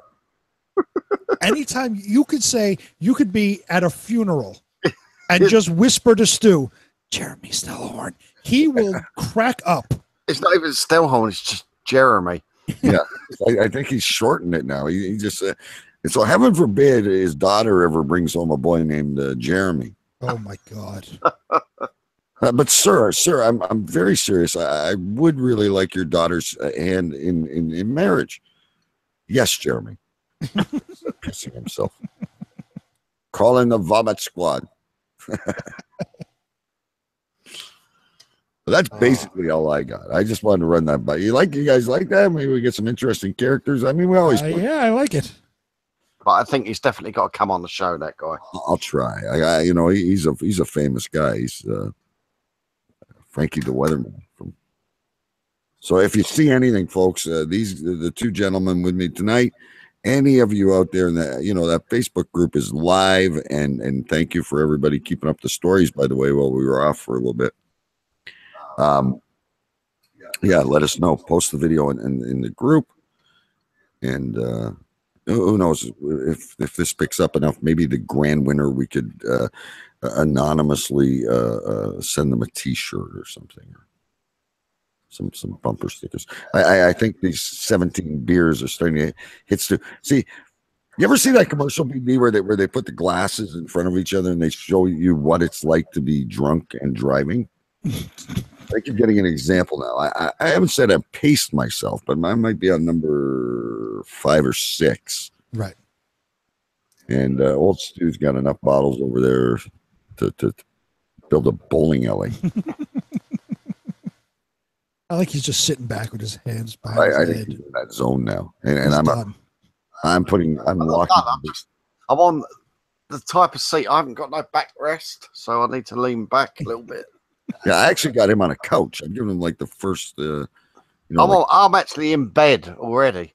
Anytime you could be at a funeral and just whisper to Stu, Jeremy Stellhorn, he will crack up. It's not even Stellhorn, it's just Jeremy. Yeah, I think he's shortened it now. He just so heaven forbid his daughter ever brings home a boy named Jeremy. Oh my God. But sir, I'm very serious. I would really like your daughter's hand in marriage. Yes, Jeremy. Pissing himself. Call in the vomit squad. That's basically all I got. I just wanted to run that by you. You guys like that? Maybe we get some interesting characters. I mean, we always yeah, I like it. But I think he's definitely got to come on the show. That guy. I'll try. He's a famous guy. He's Frankie the Weatherman. So if you see anything, folks, these are the two gentlemen with me tonight. Any of you out there in that Facebook group is live, and thank you for everybody keeping up the stories. By the way, while we were off for a little bit. Yeah, let us know. Post the video in the group, and who knows if this picks up enough? Maybe the grand winner we could anonymously send them a T-shirt or something, or some bumper stickers. I think these 17 beers are starting to hit. See, you ever see that commercial, BB, where they put the glasses in front of each other and they show you what it's like to be drunk and driving? I think you're getting an example now. I haven't said I've paced myself, but I might be on number 5 or 6. Right. And old Stu's got enough bottles over there to build a bowling alley. I like he's just sitting back with his hands behind his I head. think he's in that zone now, and I'm locking. I'm on the type of seat. I haven't got no backrest, so I need to lean back a little bit. Yeah, I actually got him on a couch. I've given him like the first. I'm actually in bed already.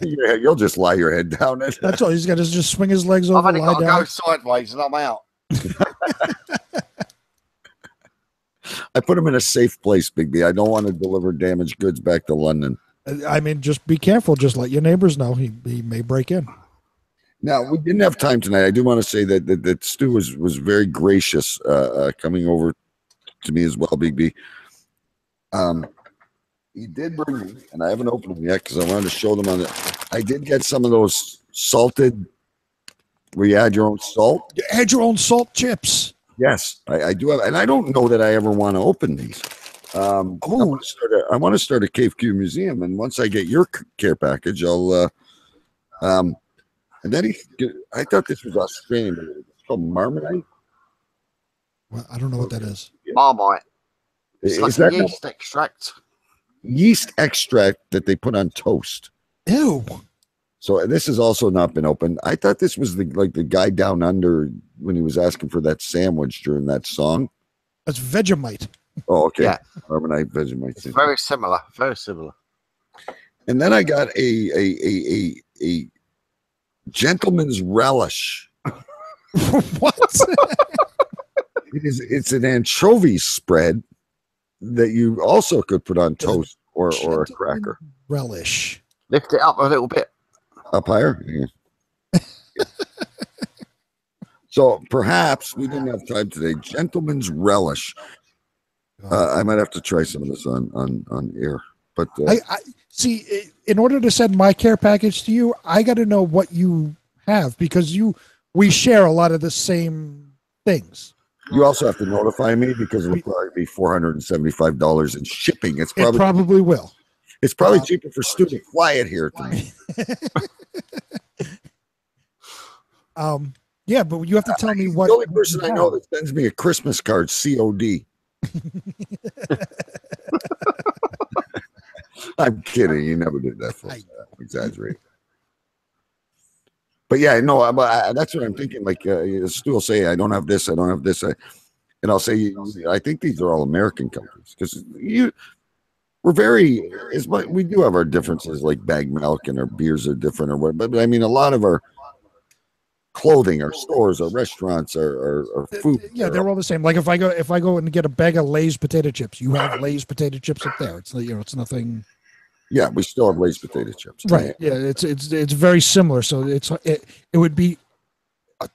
Yeah, you'll just lie your head down. That's all. He's got to just swing his legs over. I've only got to down. go sideways, and I'm out. I put him in a safe place, Big B. I don't want to deliver damaged goods back to London. I mean, just be careful. Just let your neighbors know he may break in. Now, we didn't have time tonight. I do want to say that Stu was very gracious coming over to me as well, Big B. He did bring me, and I haven't opened them yet because I wanted to show them I did get some of those salted, where you add your own salt. You add your own salt chips. Yes, I do have, and I don't know that I ever want to open these. I want to start a Cave Q museum, and once I get your care package, I'll. And then I thought this was Australian, but it's called Marmite. Well, I don't know what that is. Marmite. It's Is like that yeast extract. Yeast extract that they put on toast. Ew. So this has also not been opened. I thought this was the guy down under when he was asking for that sandwich during that song. That's Vegemite. Oh, okay. Yeah. Marmite, Vegemite. It's very similar. Very similar. And then I got a gentleman's relish. What? It's an anchovy spread that you also could put on toast or a cracker. Relish. Lift it up a little bit. Up higher? Yeah. So perhaps we didn't have time today. Gentleman's relish. I might have to try some of this on air. But I see. In order to send my care package to you, I got to know what you have because we share a lot of the same things. You also have to notify me because it'll probably be $475 in shipping. It probably will. It's probably cheaper for Stu to fly it here to me. Yeah, but you have to tell me what. The only person I know that sends me a Christmas card, COD. I'm kidding. You never did that for us. I'm exaggerating. But yeah, no, that's what I'm thinking. Like Stu will say, I don't have this. I don't have this. And I'll say, I think these are all American countries because we're very, we do have our differences like bag milk and our beers are different or what, but I mean, a lot of our clothing, our stores, our restaurants, our food. Yeah, they're all the same. Like if I go and get a bag of Lay's potato chips, you have Lay's potato chips up there. It's it's nothing. Yeah, we still have Lay's potato chips. Right. Yeah, it's very similar. So it would be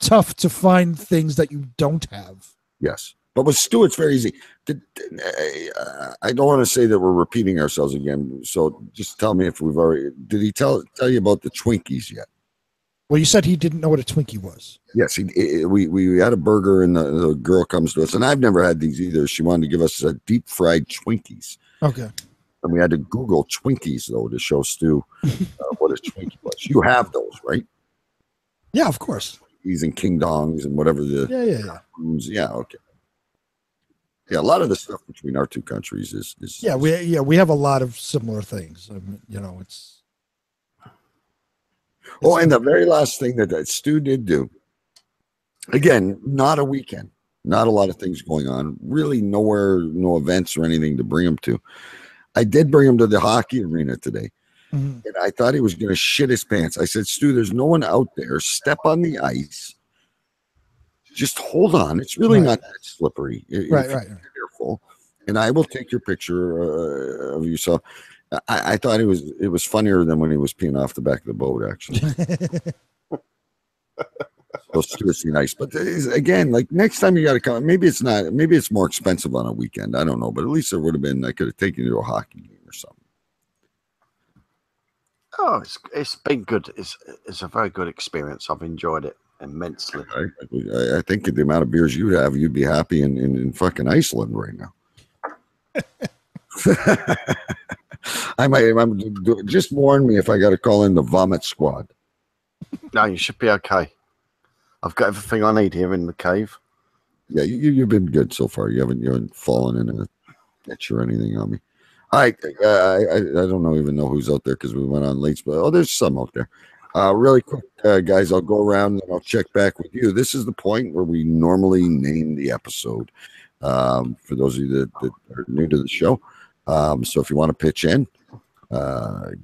tough to find things that you don't have. Yes. But with Stu, it's very easy. I don't want to say that we're repeating ourselves again. So just tell me if we've already. Did he tell you about the Twinkies yet? Well, you said he didn't know what a Twinkie was. Yes, we had a burger and the girl comes to us, and I've never had these either. She wanted to give us deep fried Twinkies. Okay. And we had to Google Twinkies though to show Stu what a Twinkie was. You have those, right? Yeah, of course. Twinkies and King Dongs and whatever the yeah. Okay. Yeah, a lot of the stuff between our two countries is we have a lot of similar things. It's. Oh, and the very last thing that Stu did do, again, not a weekend, not a lot of things going on, really nowhere, no events or anything to bring him to. I did bring him to the hockey arena today, and I thought he was going to shit his pants. I said, Stu, there's no one out there. Step on the ice. Just hold on. It's really not that slippery. Right. Careful, and I will take your picture of you. So I thought it was funnier than when he was peeing off the back of the boat. Actually, so seriously nice. But again, like next time you got to come. Maybe it's not. Maybe it's more expensive on a weekend. I don't know. But at least there would have been. I could have taken you to a hockey game or something. Oh, it's been good. It's a very good experience. I've enjoyed it immensely. I think the amount of beers you'd have, you'd be happy in fucking Iceland right now. Just warn me if I got to call in the vomit squad. No, you should be okay. I've got everything I need here in the cave. Yeah, you've been good so far. You haven't fallen in a ditch or anything on me. I don't even know who's out there because we went on late, but there's some out there. Really quick, guys, I'll go around and I'll check back with you. This is the point where we normally name the episode. For those of you that are new to the show. So if you want to pitch in,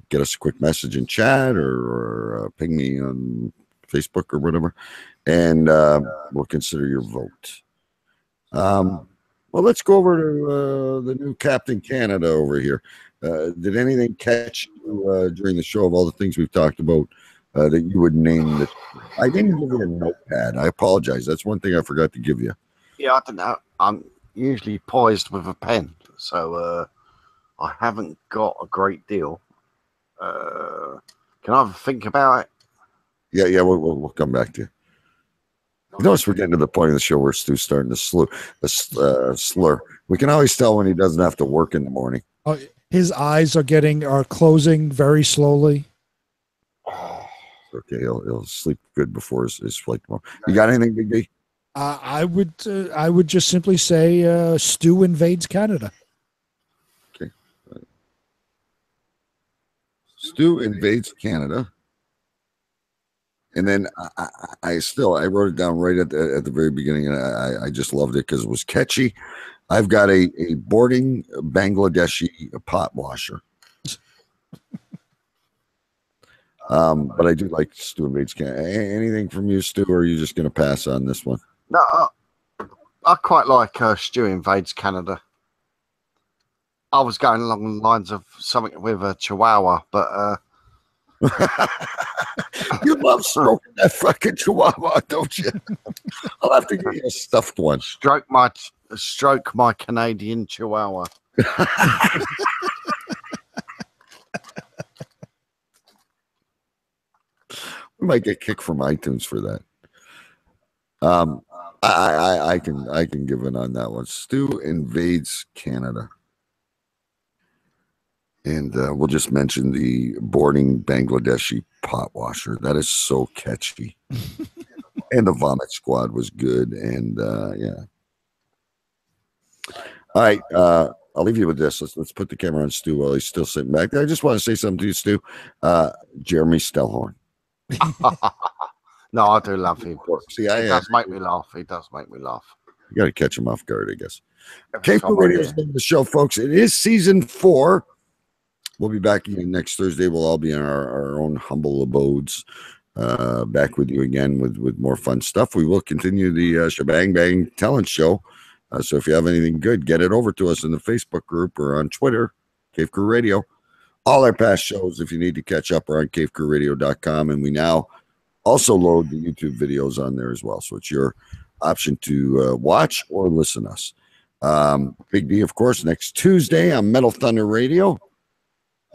get us a quick message in chat or ping me on Facebook or whatever, and we'll consider your vote. Well, let's go over to the new Captain Canada over here. Did anything catch you during the show of all the things we've talked about that you would name this? I didn't give you a notepad. I apologize. That's one thing I forgot to give you. Yeah, I don't know. I'm usually poised with a pen, so I haven't got a great deal. Can I have a think about it? Yeah, we'll come back to you. You notice we're getting to the point of the show where Stu's starting to slur. We can always tell when he doesn't have to work in the morning. Oh, his eyes are closing very slowly. Okay, he'll sleep good before his flight tomorrow. You got anything, Big D? I would just simply say Stu invades Canada. Okay. Stu invades Canada. And then I wrote it down right at the very beginning, and I just loved it because it was catchy. I've got a boarding Bangladeshi pot washer. But I do like Stu invades Canada. Anything from you, Stu, or are you just going to pass on this one? No, I quite like Stu invades Canada. I was going along the lines of something with a Chihuahua, but you love stroking that fucking Chihuahua, don't you? I'll have to get you a stuffed one. Stroke my Canadian Chihuahua. We might get kicked from iTunes for that. I can give in on that one. Stu invades Canada. And we'll just mention the boarding Bangladeshi pot washer. That is so catchy. And the vomit squad was good. And yeah. All right. I'll leave you with this. Let's put the camera on Stu while he's still sitting back there. I just want to say something to you, Stu. Jeremy Stellhorn. No, I do love him. See, he does make me laugh. He does make me laugh. You got to catch them off guard, I guess. Cape Crew Radio is the show, folks. It is season 4. We'll be back again next Thursday. We'll all be in our own humble abodes. Back with you again with more fun stuff. We will continue the Shebang Bang Talent Show. So if you have anything good, get it over to us in the Facebook group or on Twitter, Cave Crew Radio. All our past shows, if you need to catch up, are on cavecrewradio.com. And we now also load the YouTube videos on there as well. So it's your option to watch or listen to us. Big D, of course, next Tuesday on Metal Thunder Radio.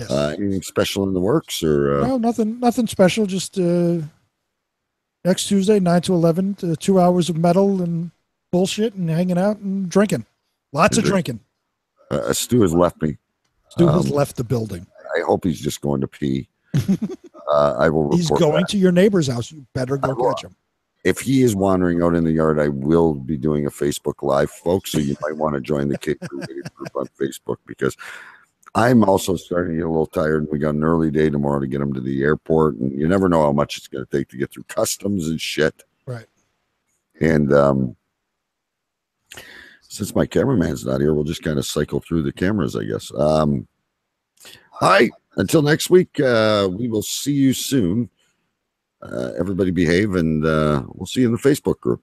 Yes. Anything special in the works or no, nothing special. Just next Tuesday, 9 to 11, 2 hours of metal and bullshit and hanging out and drinking. Lots of drinking. Stu has left me. Stu has left the building. I hope he's just going to pee. I will report He's going that. to your neighbor's house. You better go catch him. If he is wandering out in the yard, I will be doing a Facebook Live, folks. So you might want to join the Cape Crew Radio group on Facebook because I'm also starting to get a little tired. We got an early day tomorrow to get him to the airport, and you never know how much it's going to take to get through customs and shit. Right. And since my cameraman's not here, we'll just kind of cycle through the cameras, I guess. All right. Until next week, we will see you soon. Everybody behave, and we'll see you in the Facebook group.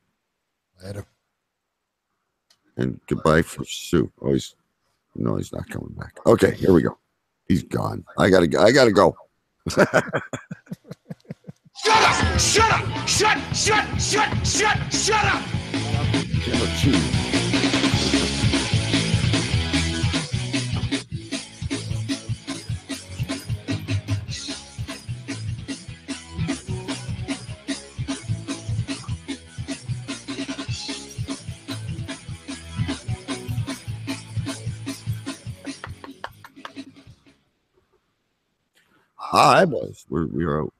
Later. And goodbye for Sue. Oh, he's not coming back. Okay, here we go. He's gone. I gotta go. Shut up! Shut up! Shut up! Hi, boys. We're out.